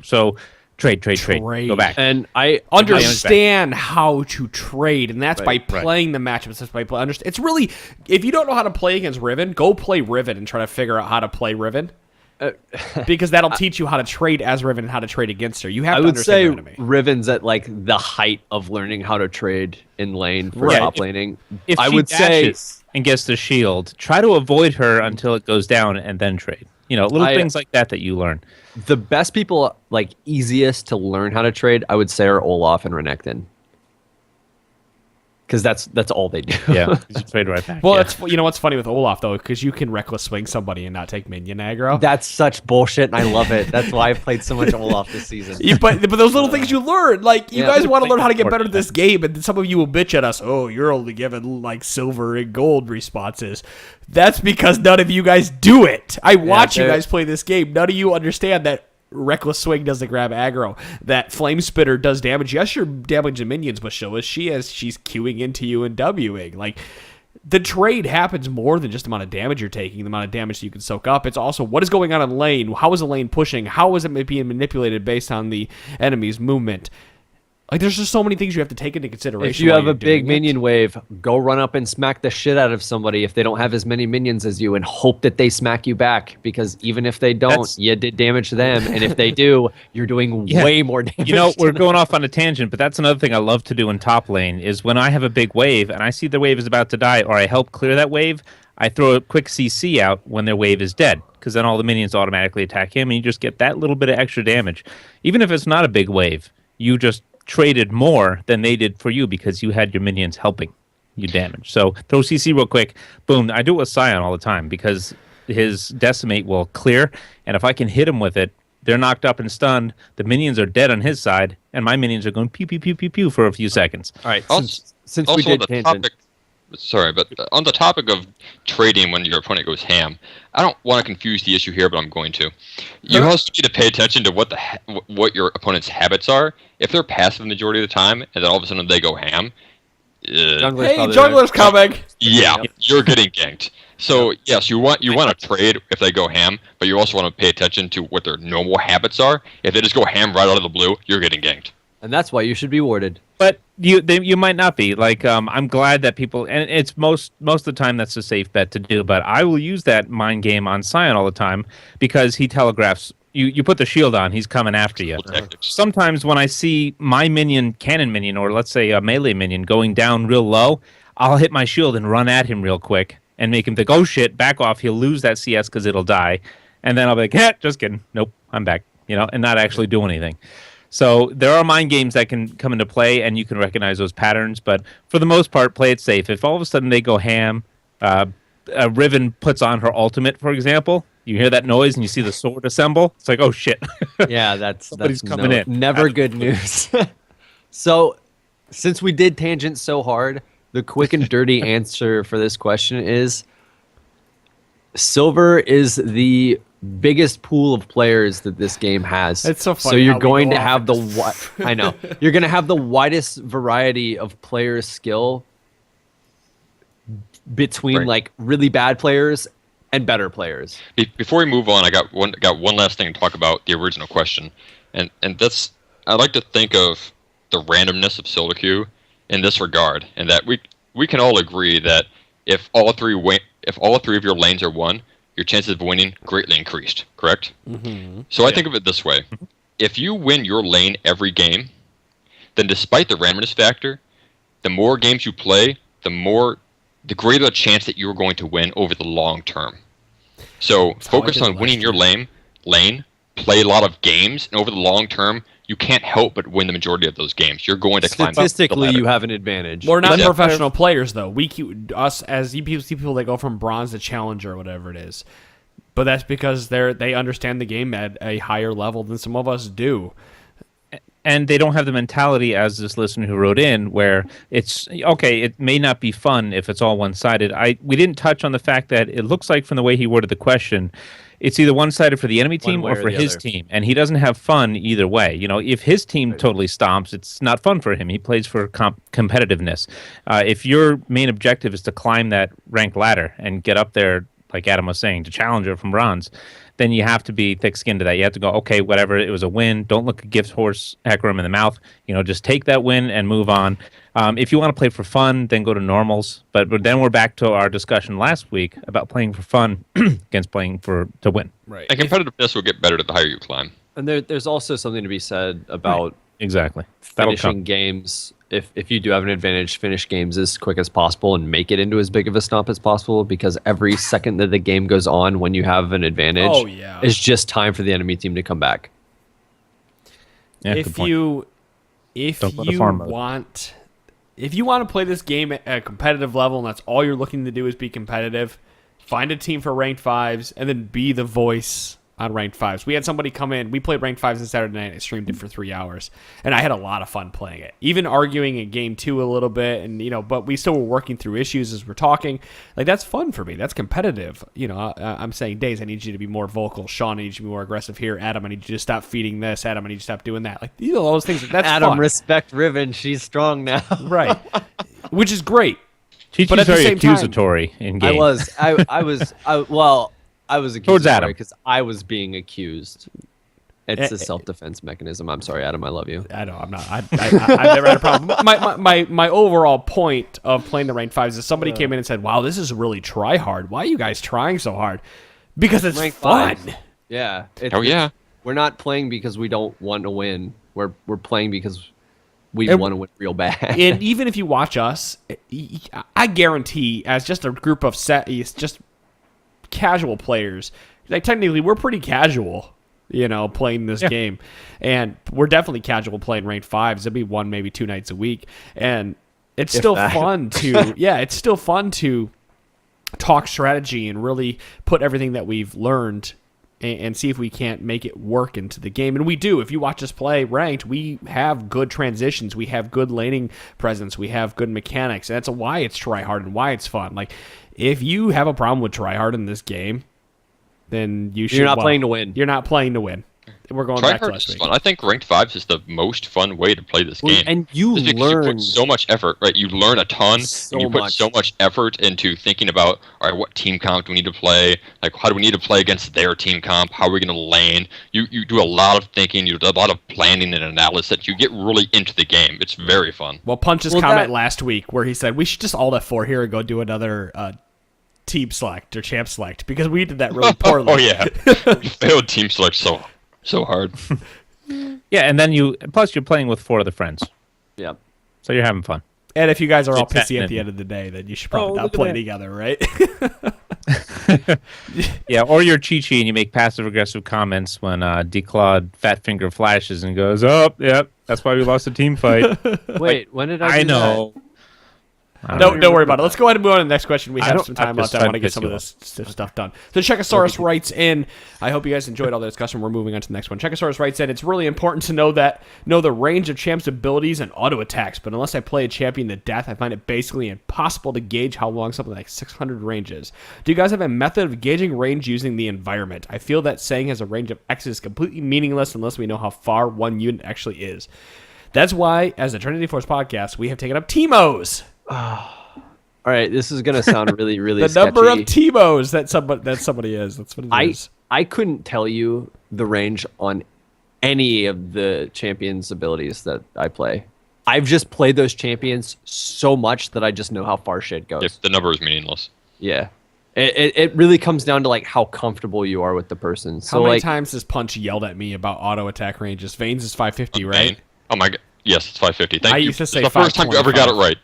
So. Trade. Go back. And I understand how to trade, and that's by playing the matchups. That's by understand. It's really, if you don't know how to play against Riven, go play Riven and try to figure out how to play Riven. Because that'll teach you how to trade as Riven and how to trade against her. You have to understand the enemy. Riven's at the height of learning how to trade in lane for top laning. If I she would say and gets the shield, try to avoid her until it goes down and then trade. Little things like that you learn. The best people, easiest to learn how to trade, I would say, are Olaf and Renekton. because that's all they do. Yeah, you trade right back. Well, yeah. that's what's funny with Olaf though, because you can reckless swing somebody and not take minion aggro. That's such bullshit, and I love it. That's why I've played so much Olaf this season. But those little things you learn, like you Yeah. guys want to learn how to get better at this game, and some of you will bitch at us. Oh, you're only given like silver and gold responses. That's because none of you guys do it. I watch you guys play this game. None of you understand that reckless swing doesn't grab aggro. That flame spitter does damage. Yes, you're damaging minions, but so is she, as she's queuing into you and Wing. Like, the trade happens more than just the amount of damage you're taking, the amount of damage that you can soak up. It's also what is going on in lane. How is the lane pushing? How is it being manipulated based on the enemy's movement? Like, there's just so many things you have to take into consideration. If you while have you're a big doing it. minion wave, go run up and smack the shit out of somebody if they don't have as many minions as you, and hope that they smack you back, because even if they don't, you did damage to them, and if they do, you're doing way more damage. You know, to we're them. going off on a tangent, but that's another thing I love to do in top lane is when I have a big wave and I see the wave is about to die, or I help clear that wave, I throw a quick CC out when their wave is dead, because then all the minions automatically attack him, and you just get that little bit of extra damage. Even if it's not a big wave, you just traded more than they did for you because you had your minions helping you damage. So throw CC real quick. Boom. I do it with Scion all the time because his decimate will clear, and if I can hit him with it, they're knocked up and stunned. The minions are dead on his side, and my minions are going pew, pew, pew, pew, pew for a few seconds. All right, Also, since we also did on the tangent, topic, sorry, but on the topic of trading when your opponent goes ham, I don't want to confuse the issue here, but I'm going to. You also need to pay attention to what your opponent's habits are. If they're passive the majority of the time, and then all of a sudden they go ham, Jungler's Hey, probably jungler's coming. yeah, you're getting ganked. So yes, you want to trade if they go ham, but you also want to pay attention to what their normal habits are. If they just go ham right out of the blue, you're getting ganked. and that's why you should be warded. But you might not be. Like, I'm glad that people, and it's most of the time that's a safe bet to do, but I will use that mind game on Scion all the time because he telegraphs, you put the shield on, he's coming after you. Tactics. Sometimes when I see my minion, cannon minion, or let's say a melee minion going down real low, I'll hit my shield and run at him real quick and make him think, oh shit, back off, he'll lose that CS because it'll die. And then I'll be like, just kidding, nope, I'm back, and not actually do anything. So there are mind games that can come into play, and you can recognize those patterns. But for the most part, play it safe. If all of a sudden they go ham, Riven puts on her ultimate, for example, you hear that noise and you see the sword assemble. It's like, oh shit. Yeah, that's Somebody's coming in. Never good news. So, since we did tangent so hard, the quick and dirty answer for this question is silver is the biggest pool of players that this game has. It's so funny So you're how we going go to off have I know. You're going to have the widest variety of player skill between Right. like really bad players and better players. Before we move on, I got one last thing to talk about the original question, and that's I like to think of the randomness of solo queue in this regard, and that we can all agree that if all three of your lanes are won, your chances of winning greatly increased. Correct? Mm-hmm. So I think of it this way: if you win your lane every game, then despite the randomness factor, the more games you play, the greater the chance that you're going to win over the long term. So focus on winning your lane, play a lot of games, and over the long term, you can't help but win the majority of those games. You're going to climb up the Statistically, ladder. you have an advantage. We're not Yeah. professional players, though. Us as people that go from bronze to challenger or whatever it is. But that's because they understand the game at a higher level than some of us do. And they don't have the mentality as this listener who wrote in where it's okay, it may not be fun if it's all one-sided. We didn't touch on the fact that it looks like from the way he worded the question, it's either one-sided for the enemy team way or or for the his other. team, and he doesn't have fun either way. If his team totally stomps, it's not fun for him. He plays for competitiveness. If your main objective is to climb that ranked ladder and get up there, like Adam was saying, to challenger from bronze, then you have to be thick-skinned to that. You have to go, okay, whatever, it was a win. Don't look a gift horse Hecarim in the mouth. Just take that win and move on. If you want to play for fun, then go to normals. But then we're back to our discussion last week about playing for fun against playing to win. Right. And competitiveness will get better the higher you climb. And there's also something to be said about Exactly. That'll finishing come. games. If you do have an advantage, finish games as quick as possible and make it into as big of a stomp as possible, because every second that the game goes on when you have an advantage is just time for the enemy team to come back. Yeah, good if point. you Don't go to farm mode. want if you want to play this game at a competitive level and that's all you're looking to do is be competitive, find a team for ranked 5s and then be the voice on ranked 5s. We had somebody come in. We played ranked 5s on Saturday night. I streamed it for 3 hours, and I had a lot of fun playing it. Even arguing in game 2 a little bit, and but we still were working through issues as we're talking. Like, that's fun for me. That's competitive. I'm saying, Days, I need you to be more vocal. Sean, I need you to be more aggressive here. Adam, I need you to stop feeding this. Adam, I need you to stop doing that. Like, all those things. That's Adam, fun. respect Riven. She's strong now. Right, which is great. Chi-Chi's But at the very same time- accusatory in game. I was Towards Adam. accusatory because I was being accused. It's a self-defense mechanism. I'm sorry, Adam. I love you. I know I'm not. I've never had a problem. My overall point of playing the ranked 5s is somebody came in and said, "Wow, this is really try hard. Why are you guys trying so hard?" Because it's Ranked fun. 5s. Yeah. Yeah. We're not playing because we don't want to win. We're playing because we And- want to win real bad. And even if you watch us, I guarantee, as just a group of just casual players, like technically we're pretty casual, playing this game, and we're definitely casual playing ranked 5s. It'll be 1, maybe 2 nights a week, and it's still fun to it's still fun to talk strategy and really put everything that we've learned and see if we can't make it work into the game. And we do. If you watch us play ranked, we have good transitions. We have good laning presence. We have good mechanics. And that's why it's try hard and why it's fun. Like, if you have a problem with try hard in this game, then you're not playing to win. You're not playing to win. We're going back to Tryhard last is week. fun. I think ranked 5s is the most fun way to play this game. And you Just because learn you put so much effort, right? You learn a ton, So and you put much. so much effort into thinking about, all right, what team comp do we need to play? Like, how do we need to play against their team comp? How are we going to lane? You do a lot of thinking. You do a lot of planning and analysis. You get really into the game. It's very fun. Well, Punch's Well, comment that- last week where he said we should just alt F4 here and go do another team select or champ select, because we did that really poorly. Oh yeah, we failed team select so hard. Yeah, and then plus you're playing with 4 other friends, Yeah. so you're having fun. And if you guys are all It's pissy at happening. the end of the day, then you should probably not look at play that. together, right? Yeah, or you're Chi-Chi and you make passive-aggressive comments when D-Claude Fat Finger flashes and goes, "Oh, yep, that's why we lost the team fight." Wait, when did I do I know. Don't worry about it. Let's go ahead and move on to the next question. We I have don't- some time I'm left. just I want to trying to get some of piss this stuff done. So Checkosaurus writes in, I hope you guys enjoyed all the discussion. We're moving on to the next one. Checkosaurus writes in, it's really important to know the range of champs' abilities and auto attacks, but unless I play a champion to death, I find it basically impossible to gauge how long something like 600 range is. Do you guys have a method of gauging range using the environment? I feel that saying has a range of X is completely meaningless unless we know how far one unit actually is. That's why, as a Trinity Force podcast, we have taken up Teemos. All right, this is gonna sound really, really The number of sketchy. Teemos that somebody is. That's what it is. I couldn't tell you the range on any of the champions' abilities that I play. I've just played those champions so much that I just know how far shit goes. If the number is meaningless. Yeah. It really comes down to like how comfortable you are with the person. So How many like times has Punch yelled at me about auto attack ranges? Veins is 550, right? Oh my god. Yes, it's 550. Thank I you. used to It's say the first time you ever got it right.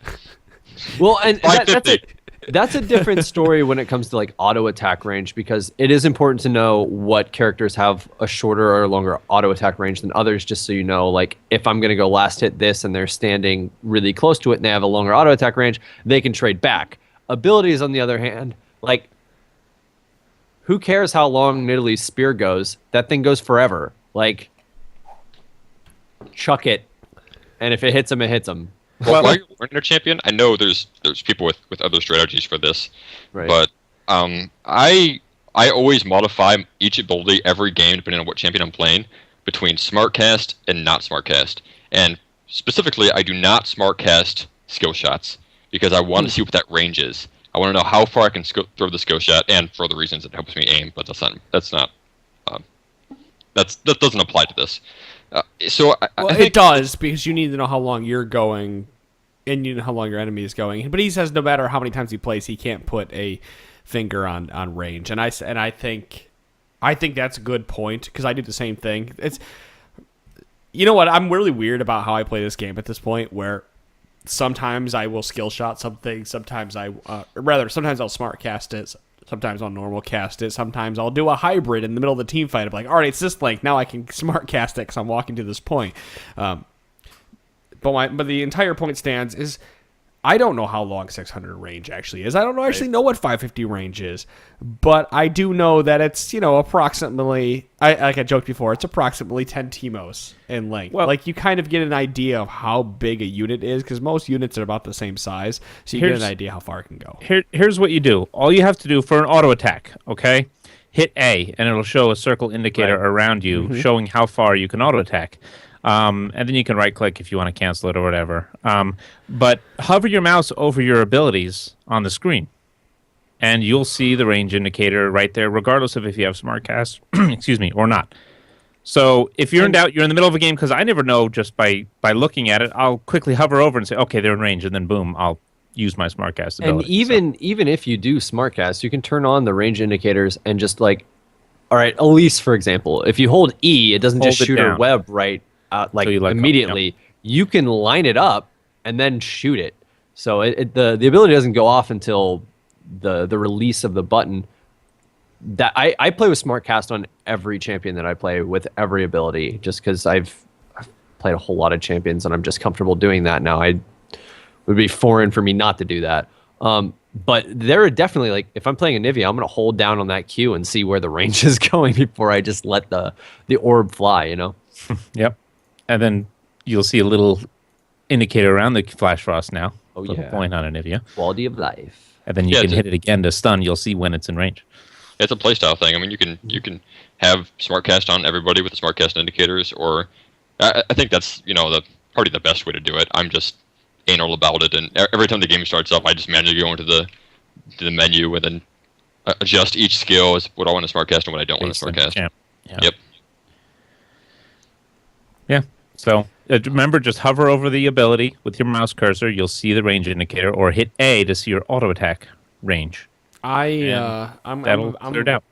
well, and that's 550. that's a different story when it comes to like auto attack range, because it is important to know what characters have a shorter or longer auto attack range than others, just so you know, like if I'm going to go last hit this and they're standing really close to it and they have a longer auto attack range, they can trade back. Abilities, on the other hand, like who cares how long Nidalee's spear goes? That thing goes forever. Like chuck it, and if it hits him, it hits him. Well, while you're learning a champion, I know there's people with other strategies for this, Right. but I always modify each ability every game depending on what champion I'm playing between smart cast and not smart cast. And specifically, I do not smart cast skill shots because I want to see what that range is. I want to know how far I can throw the skill shot, and for other reasons it helps me aim. But that doesn't apply to this. So I think It does, because you need to know how long you're going, and you know how long your enemy is going. But he says no matter how many times he plays, he can't put a finger on range. And I think that's a good point, because I do the same thing. It's, you know what? I'm really weird about how I play this game at this point, where sometimes I will skill shot something, sometimes sometimes I'll smart cast it, sometimes I'll normal cast it, sometimes I'll do a hybrid in the middle of the team fight. I'm like, all right, it's this length, now I can smart cast it because I'm walking to this point. But the entire point stands is I don't know how long 600 range actually is. I don't actually know what 550 range is, but I do know that it's, approximately, like I joked before, it's approximately 10 TMOs in length. Well, like you kind of get an idea of how big a unit is because most units are about the same size, so you get an idea how far it can go. Here's what you do. All you have to do for an auto attack, okay? Hit A, and it'll show a circle indicator around you showing how far you can auto attack. And then you can right-click if you want to cancel it or whatever. But hover your mouse over your abilities on the screen, and you'll see the range indicator right there, regardless of if you have SmartCast, excuse me, or not. So if you're in doubt, you're in the middle of a game, because I never know just by looking at it, I'll quickly hover over and say, okay, they're in range, and then boom, I'll use my SmartCast ability. And even if you do SmartCast, you can turn on the range indicators and just all right, Elise, for example, if you hold E, it doesn't just shoot her web right immediately. You can line it up and then shoot it. So the ability doesn't go off until the release of the button. That I play with SmartCast on every champion that I play with every ability, just because I've played a whole lot of champions and I'm just comfortable doing that now. It would be foreign for me not to do that. But there are definitely, if I'm playing a Nivea, I'm going to hold down on that Q and see where the range is going before I just let the orb fly, Yep. And then you'll see a little indicator around the Flash Frost now. Oh, yeah. Point on a Nivea. Quality of life. And then you can hit it again to stun. You'll see when it's in range. It's a playstyle thing. I mean, you can have SmartCast on everybody with the SmartCast indicators, or I think that's probably the best way to do it. I'm just anal about it, and every time the game starts up, I just manually go into the menu and then adjust each skill as what I want to SmartCast and what I don't want to SmartCast. Yeah. Yep. Yeah. So remember, just hover over the ability with your mouse cursor. You'll see the range indicator, or hit A to see your auto attack range. I'm clear it out.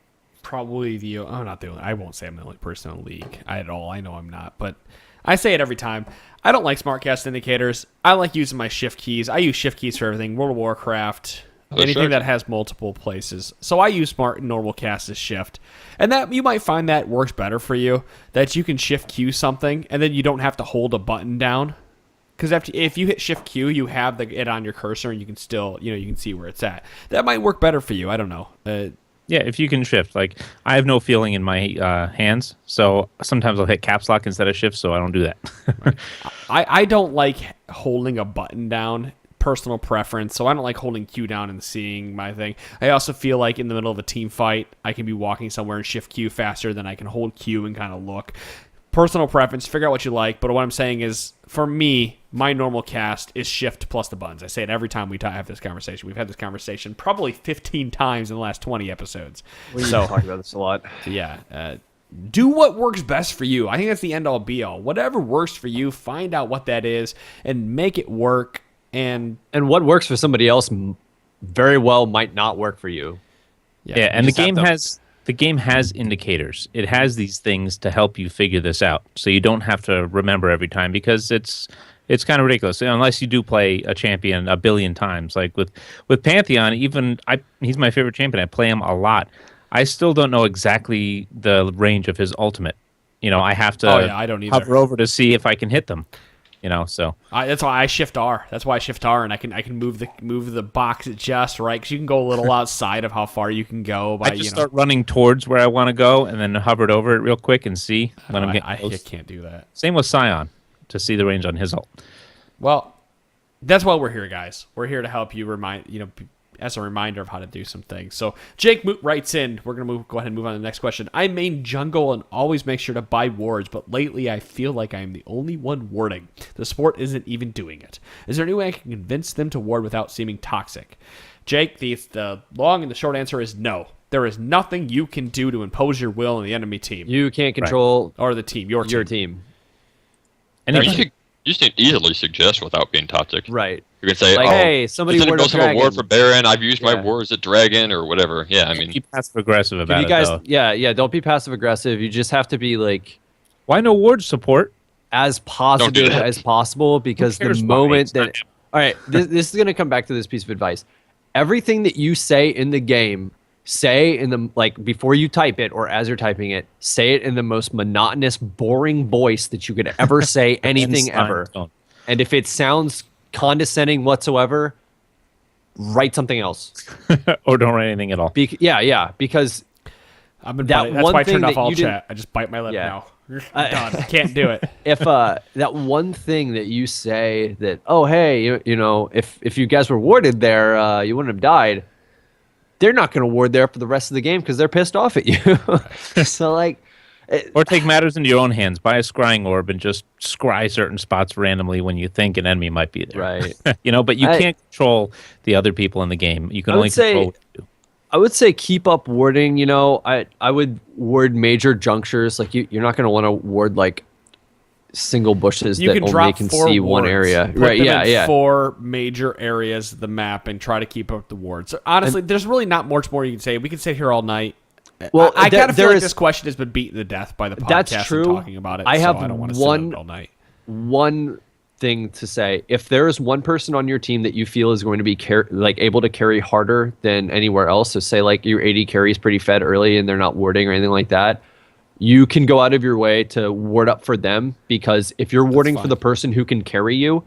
Probably not the only. I won't say I'm the only person in the league at all. I know I'm not, but I say it every time. I don't like SmartCast indicators. I like using my shift keys. I use shift keys for everything. World of Warcraft, anything that has multiple places. So I use normal cast as shift. And that you might find that works better for you, that you can shift Q something, and then you don't have to hold a button down. Because if you hit shift Q, you have it on your cursor, and you can still, you can see where it's at. That might work better for you. I don't know. Yeah, if you can shift. I have no feeling in my hands, so sometimes I'll hit caps lock instead of shift, so I don't do that. I don't like holding a button down. Personal preference, so I don't like holding Q down and seeing my thing. I also feel like in the middle of a team fight, I can be walking somewhere and shift Q faster than I can hold Q and kind of look. Personal preference, figure out what you like, but what I'm saying is, for me, my normal cast is shift plus the buttons. I say it every time we have this conversation. We've had this conversation probably 15 times in the last 20 episodes. We talk about this a lot. Yeah. Do what works best for you. I think that's the end-all, be-all. Whatever works for you, find out what that is and make it work. And what works for somebody else very well might not work for you. Yeah, and the game has indicators. It has these things to help you figure this out, so you don't have to remember every time, because it's kind of ridiculous unless you do play a champion a billion times. Like with Pantheon, he's my favorite champion. I play him a lot. I still don't know exactly the range of his ultimate. I have to I don't either. Hover over to see if I can hit them. So that's why I shift R. That's why I shift R, and I can move the box just right, because you can go a little outside of how far you can go. By, I just start running towards where I want to go, and then hovered over it real quick and see when I'm getting close. I can't do that. Same with Scion, to see the range on his ult. Well, that's why we're here, guys. We're here to help you as a reminder of how to do some things. So Jake writes in, we're going to go ahead and move on to the next question. I main jungle and always make sure to buy wards, but lately I feel like I am the only one warding. The support isn't even doing it. Is there any way I can convince them to ward without seeming toxic? Jake, the long and the short answer is no. There is nothing you can do to impose your will on the enemy team. You can't control or the team, your team. And you can easily suggest without being toxic. Right. You can say, hey, somebody ward a dragon. Ward for Baron. I've used my wards at Dragon or whatever. Yeah, I mean, be passive aggressive about it. Though. Yeah. Don't be passive aggressive. You just have to be why no ward support? As positive as possible, because the moment that. All right, this is going to come back to this piece of advice. Everything that you say in the game, say in the before you type it or as you're typing it, say it in the most monotonous, boring voice that you could ever say anything ever. And if it sounds condescending whatsoever, write something else. Or don't write anything at all. Because I've been that that's one why I thing turned off that all you didn't- chat. I just bite my lip Yeah. now. Done. Can't do it. if that one thing that you say that, oh hey, you know, if you guys were warded there, you wouldn't have died. They're not going to ward there for the rest of the game because they're pissed off at you. So like, Or take matters into your own hands. Buy a scrying orb and just scry certain spots randomly when you think an enemy might be there. Right. You know, but you can't control the other people in the game. You can only control what you do. I would say keep up warding. You know, I would ward major junctures. Like you're not going to want to ward like single bushes You that can only drop can 4 see one wards. area. Put Right? them Yeah, in yeah. 4 major areas of the map and try to keep up the wards. So honestly, there's really not much more you can say. We can sit here all night. Well, I kind of feel there like is- this question has been beaten to death by the podcast That's and true. talking about it. I have so I don't want to sit on one- it all night. One thing to say: if there is one person on your team that you feel is going to be able to carry harder than anywhere else, so say like your AD carries pretty fed early and they're not warding or anything like that, you can go out of your way to ward up for them, because if you're warding for the person who can carry you,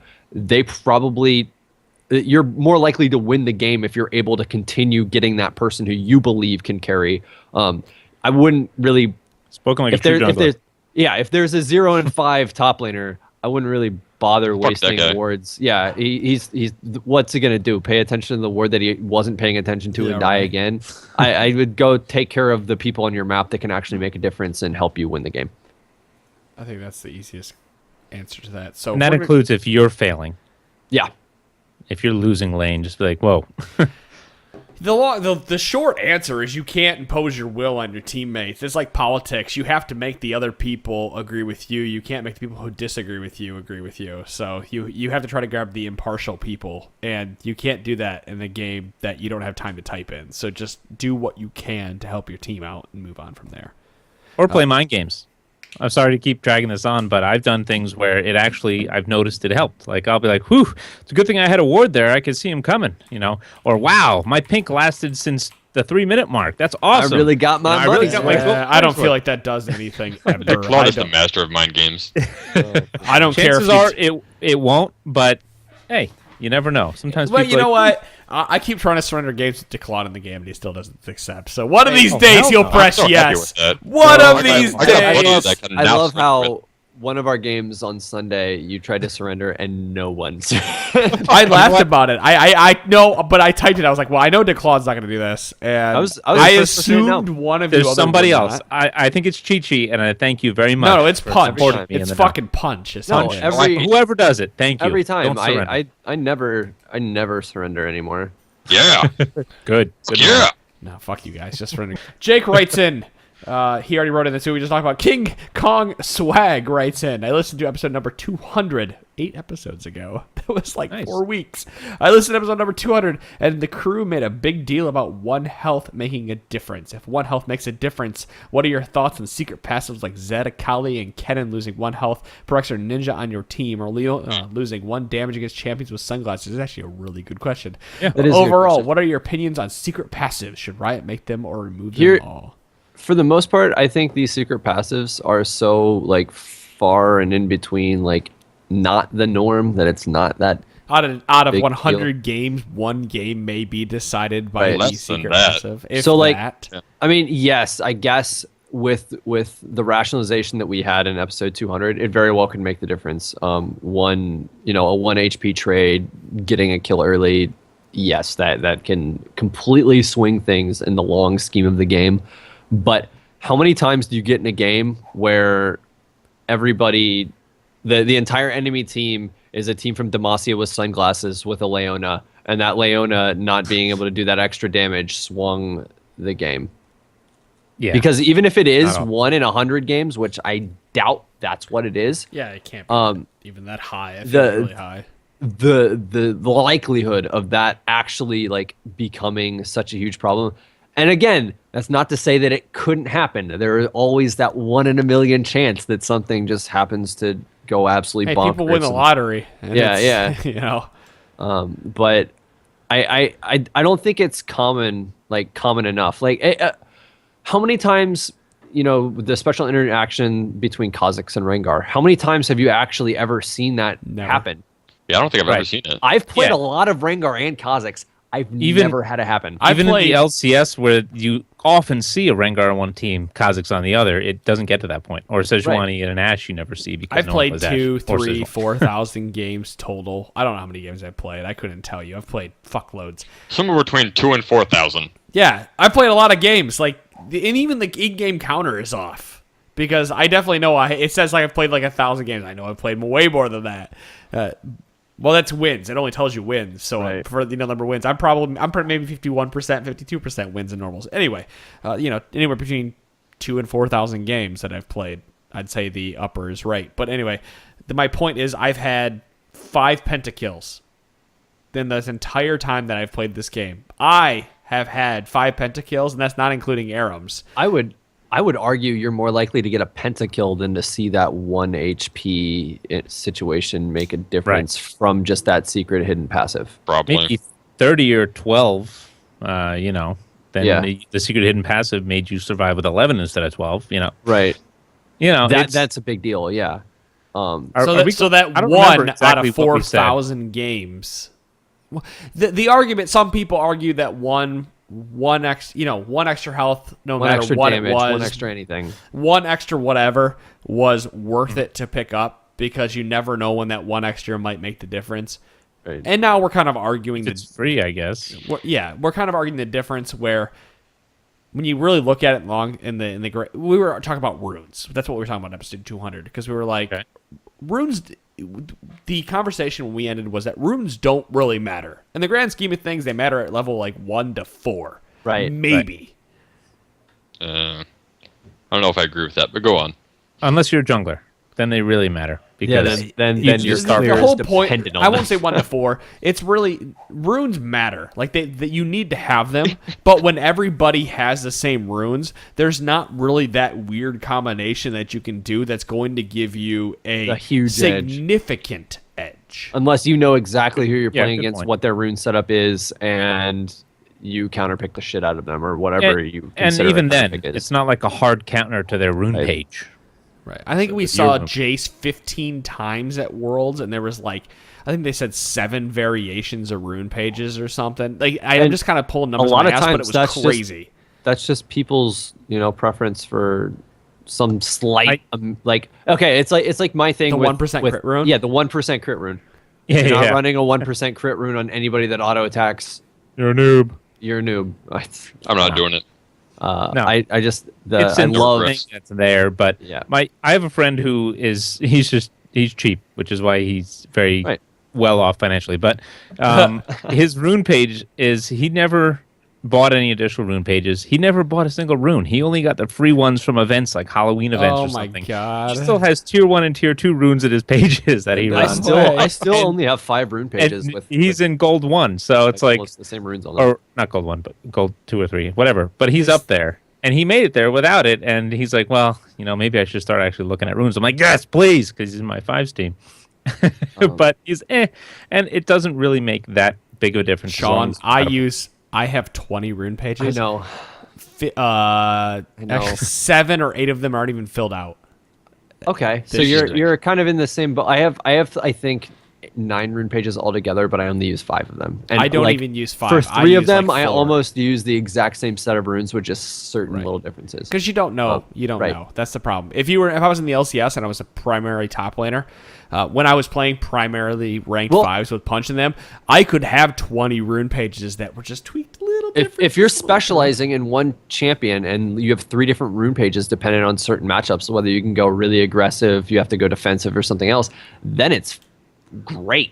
you're more likely to win the game if you're able to continue getting that person who you believe can carry. I wouldn't really Spoken like if a true jungler. if there's a 0 and 5 top laner, I wouldn't really bother that wasting guy. wards. Yeah, he's what's he gonna do? Pay attention to the ward that he wasn't paying attention to and die again? I would go take care of the people on your map that can actually make a difference and help you win the game. I think that's the easiest answer to that. So And that includes if you're failing. Yeah, If you're losing lane, just be like, whoa. The short answer is you can't impose your will on your teammates. It's like politics. You have to make the other people agree with you. You can't make the people who disagree with you agree with you. So you have to try to grab the impartial people, and you can't do that in a game that you don't have time to type in. So just do what you can to help your team out and move on from there. Or play mind games. I'm sorry to keep dragging this on, but I've done things where I've noticed it helped. Like, I'll be like, whew, it's a good thing I had a ward there. I could see him coming, you know? Or, wow, my pink lasted since the 3-minute mark. That's awesome. I really got my I really money. got my gold I don't for feel it. like that does anything ever. Claude I is the don't, master of mind games. I don't care if Chances you- are it won't, but hey, you never know. Sometimes Well, people you know like, what? I keep trying to surrender games to Claude in the game, and he still doesn't accept. So one of these oh, days hell he'll no. press I'm so happy yes. with that. One No, of I got- these I got one days. of that I love announcement. how one of our games on Sunday you tried to surrender and no one. I laughed about it. I know, but I typed it. I was like, well, I know DeClaude's not going to do this, and I was the first to say no. assumed one of you. there's other somebody than else. that. I think it's Chi-Chi, and I thank you very much. No, it's for punch. supporting me in It's the fucking punch. No, essentially. every whoever does it, thank you. time Don't surrender. I never surrender anymore. Yeah. Good. Yeah. No, fuck you guys. Just surrender. Jake writes in. He already wrote in this. So we just talked about King Kong Swag writes in. I listened to episode number 200 8 episodes ago. That was like Nice. 4 weeks. I listened to episode number 200, and the crew made a big deal about one health making a difference. If one health makes a difference, what are your thoughts on secret passives like Zed, Akali, and Kennen losing 1 health per extra ninja on your team, or Leo losing 1 damage against champions with sunglasses? This is actually a really good question. Yeah. That is a good Overall, question. what are your opinions on secret passives? Should Riot make them or remove Here- them all? For the most part, I think these secret passives are so like far and in between, like not the norm, that it's not that. Out of Big 100 games, 1 game may be decided by Right. the Less than secret that. passive. If So, like, that. I mean, yes, I guess with the rationalization that we had in episode 200, it very well could make the difference. A 1 HP trade, getting a kill early, yes, that can completely swing things in the long scheme of the game. But how many times do you get in a game where everybody, the entire enemy team is a team from Demacia with sunglasses with a Leona, and that Leona not being able to do that extra damage swung the game? Yeah. Because even if it is Not all. 1 in 100 games, which I doubt that's what it is, Yeah, it can't be even that high. I feel the- really high. the likelihood of that actually like becoming such a huge problem. And again, that's not to say that it couldn't happen. There is always that 1 in a million chance that something just happens to go absolutely Hey, bonkers. people win the and- lottery. and Yeah, it's, yeah. You know, But I don't think it's common enough. Like, how many times, the special interaction between Kha'Zix and Rengar, how many times have you actually ever seen that Never. happen? Yeah, I don't think I've ever Right. seen it. I've played Yeah. a lot of Rengar and Kazakhs. I've Even- never had it happen. I've Even in played- the LCS, where you often see a Rengar on one team, Kazakhs on the other, it doesn't get to that point. Or Sejuani and an Ashe you never see because I've no one played plays Ashe 2, or 3, Sejuani. 4,000 games total. I don't know how many games I've played. I couldn't tell you. I've played fuckloads. Somewhere between 2,000 and 4,000. Yeah, I've played a lot of games. Like, and even the in-game counter is off because I definitely know. It says like I've played like 1,000 games. I know I've played way more than that. Well, that's wins. It only tells you wins. So Right. for the number of wins, I'm maybe 51%, 52% wins in normals. Anyway, anywhere between 2,000 and 4,000 games that I've played, I'd say the upper is right. But anyway, my point is I've had 5 pentakills. Then this entire time that I've played this game, I have had 5 pentakills, and that's not including Arams. I would argue you're more likely to get a pentakill than to see that 1 HP situation make a difference from just that secret hidden passive. Probably. Maybe 30 or 12, then Yeah. the secret hidden passive made you survive with 11 instead of 12, Right. it's- That's a big deal. Yeah. are- So are that, we- so that I don't one remember out exactly of what we said. 4,000 games. Well, the argument, some people argue that one extra health, no One matter extra what damage, it was, one extra anything. one extra whatever was worth it to pick up because you never know when that one extra might make the difference. Right. And now we're kind of arguing It's free, I guess. we're kind of arguing the difference where when you really look at it we were talking about runes. That's what we were talking about in episode 200 because we were like, Okay. runes. The conversation when we ended was that runes don't really matter. In the grand scheme of things, they matter at level like 1 to 4. Right. Maybe. I don't know if I agree with that, but go on. Unless you're a jungler, then they really matter. Yeah, Because then you you're just The clear whole as point. dependent on I won't them. say 1 to 4. It's really runes matter. Like that you need to have them. But when everybody has the same runes, there's not really that weird combination that you can do that's going to give you a huge edge. significant edge. Unless you know exactly who you're Yeah, playing good against, point. what their rune setup is, and you counterpick the shit out of them or whatever you and consider even a then, counterpick is. it's not like a hard counter to their rune Right. page. Right. I think we with saw your- Jace 15 times at Worlds, and there was like, I think they said 7 variations of rune pages or something. Like I'm And just kind of pulling numbers a lot on my of ass, but it times was that's just- crazy. That's just people's preference for some slight it's like my thing The with 1% with- crit rune? Yeah, the 1% crit rune. Yeah, If you're yeah. not running a 1% crit rune on anybody that auto attacks, You're a noob. you're a noob. I'm not doing it. No. I just It's I in love thing that's there, but Yeah. I have a friend who he's cheap, which is why he's very Right. well off financially. But his rune page is he never bought any additional rune pages. He never bought a single rune. He only got the free ones from events like Halloween events Oh or my something. God. He still has tier 1 and tier 2 runes at his pages that he I runs. still only have 5 rune pages And with he's in gold 1, so it's like almost the same runes on them. or not gold 1, but gold 2 or 3, whatever. But he's up there. And he made it there without it, and he's like, well, maybe I should start actually looking at runes. I'm like, yes, please, because he's in my 5s team. But he's and it doesn't really make that big of a difference. as long Sean, as I have 20 rune I pages. know. Actually, 7 or 8 of them aren't even filled out. Okay, so This you're is- you're kind of in the same. But I have I think 9 rune pages altogether, but I only use 5 of them. And I don't like, even use 5. For I 3 of use, them, like, I 4. almost use the exact same set of runes with just certain little differences. Because you don't know. Oh, You don't right. know. That's the problem. If I was in the LCS and I was a primary top laner, when I was playing primarily ranked Well- 5s with punching them, I could have 20 rune pages that were just tweaked a little different. If you're specializing in one champion and you have 3 different rune pages depending on certain matchups, so whether you can go really aggressive, you have to go defensive or something else, then it's great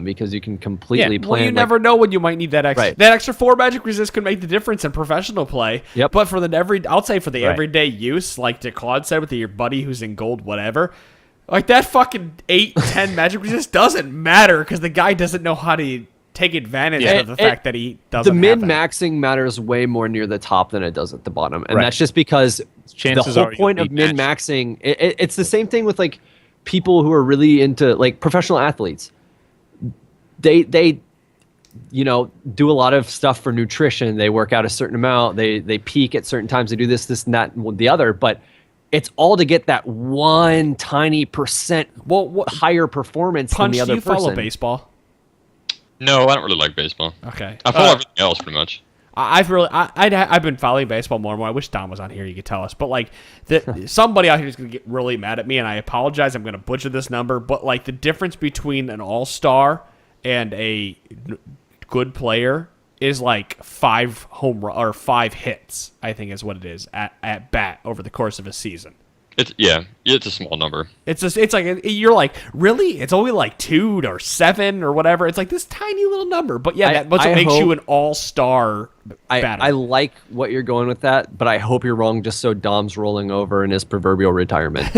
because you can completely Yeah. plan. Well, you never know when you might need that extra. Right. That extra 4 magic resist could make the difference in professional play. Yep. But for I'll say for the Right. everyday use, like Claude said with your buddy who's in gold, whatever. Like that fucking 8, 10 magic resist doesn't matter because the guy doesn't know how to take advantage Yeah. of the fact that he the doesn't. min have that. maxing matters way more near the top than it does at the bottom, and Right. that's just because Chances the whole are you'll point of be min matched. maxing. It's the same thing with like people who are really into like professional athletes. They do a lot of stuff for nutrition. They work out a certain amount. They peak at certain times. They do this, and that, and the other. But it's all to get that one tiny percent higher performance Punch, than the other do you follow person. baseball? No, I don't really like baseball. Okay. I follow everything else pretty much. I've been following baseball more and more. I wish Don was on here. You could tell us, but like somebody out here is gonna get really mad at me, and I apologize. I'm gonna butcher this number, but like the difference between an all-star and a good player is like 5 hits. I think is what it is at bat over the course of a season. It's a small number. It's like you're like, really? It's only like 2 or 7 or whatever. It's like this tiny little number, but yeah, that's what makes you an all-star batter. I like what you're going with that, but I hope you're wrong. Just so Dom's rolling over in his proverbial retirement.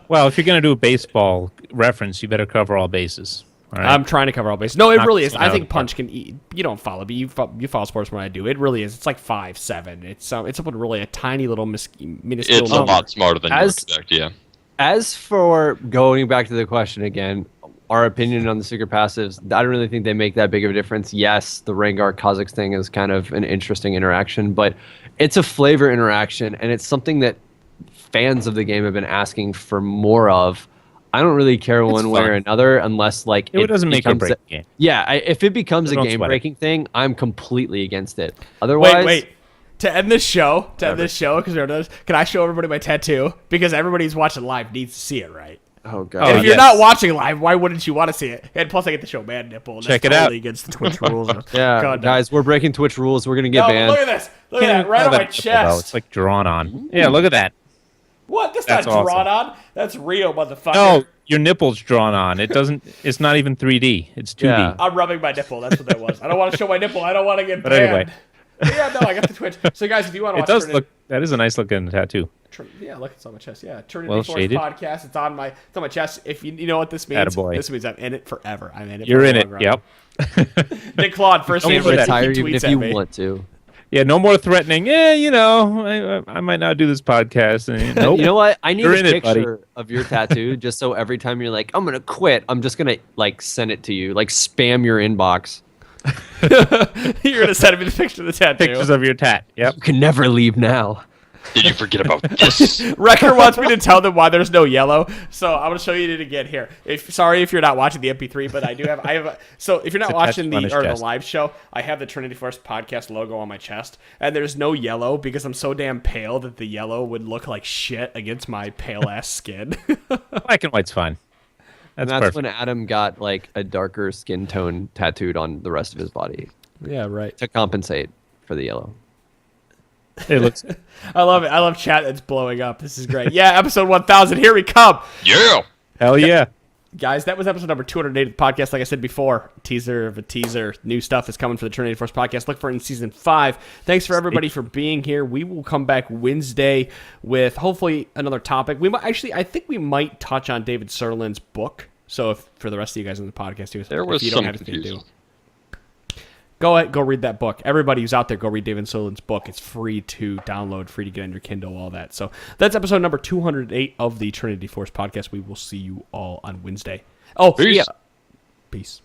Well, if you're gonna do a baseball reference, you better cover all bases. All right? I'm trying to cover all bases. No, it Knock really is. this I out think of the park. Punch can eat. You don't follow, but you follow sports more than I do. It really is. It's like 5, 7. It's something really a tiny little minuscule It's a number. lot smarter than you would expect. Yeah. As for going back to the question again, our opinion on the secret passives, I don't really think they make that big of a difference. Yes, the Rengar Kha'Zix thing is kind of an interesting interaction, but it's a flavor interaction, and it's something that fans of the game have been asking for more of. I don't really care one way or another unless like It doesn't make or becomes break the game. Yeah, if it becomes a Don't sweat it. game-breaking thing, I'm completely against it. Otherwise, Wait. To end this show, because can I show everybody my tattoo? Because everybody who's watching live needs to see it, right? Oh god. Oh, And if you're yes. not watching live, why wouldn't you want to see it? And plus, I get to show man nipple. And Check that's it out. totally against the Twitch rules. Yeah, God, no. guys, we're breaking Twitch rules. We're gonna get No, but banned. look at this. Look at Can't that, even right call on my that a nipple, though. chest. It's like drawn on. Yeah, look at that. What? That's That's not drawn awesome. on. That's real, motherfucker. No, your nipple's drawn on. It doesn't. It's not even 3D. It's 2D. Yeah. I'm rubbing my nipple. That's what that was. I don't want to show my nipple. I don't want to get But banned. anyway. Yeah, no, I got the Twitch. So, guys, if you want to It watch does Trinity, look. That is a nice looking tattoo. yeah, look, it's on my chest. Yeah, Trinity Well Force shaded. podcast. It's on my chest. If you know what this means, Attaboy. this means I'm in it forever. I'm in it. You're for in the it. long run. Yep. Nick Claude, first Don't name worry, Retire he even tweets if at you me. want to. Yeah. No more threatening. Yeah, I might not do this podcast. And, nope. You know what? I need You're a in it, buddy. picture of your tattoo just so every time you're like, I'm gonna quit, I'm just gonna like send it to you, like spam your inbox. You're gonna send me the picture of the tattoo. Pictures of your tat. Yep. You can never leave now. Did you forget about this? Wrecker wants me to tell them why there's no yellow, so I'm gonna show you it again here. Sorry if you're not watching the MP3, but I have. So if you're not It's watching attached on his the chest. live show, I have the Trinity Force podcast logo on my chest, and there's no yellow because I'm so damn pale that the yellow would look like shit against my pale ass skin. Black and white's fine. And That's that's perfect. when Adam got like a darker skin tone tattooed on the rest of his body Yeah, right. to compensate for the yellow. It looks. I love it. I love chat that's blowing up. This is great. Yeah, episode 1000. Here we come. Yeah. Hell yeah. Guys, that was episode number 208 of the podcast. Like I said before, teaser of a teaser. New stuff is coming for the Trinity Force podcast. Look for it in season 5. Thanks for everybody for being here. We will come back Wednesday with hopefully another topic. We might I think we might touch on David Serlin's book. So if for the rest of you guys in the podcast too, There if was you don't some have anything to do, confusion. go ahead, go read that book. Everybody who's out there, go read David Serlin's book. It's free to download, free to get on your Kindle, all that. So that's episode number 208 of the Trinity Force podcast. We will see you all on Wednesday. Oh, Peace. yeah. Peace.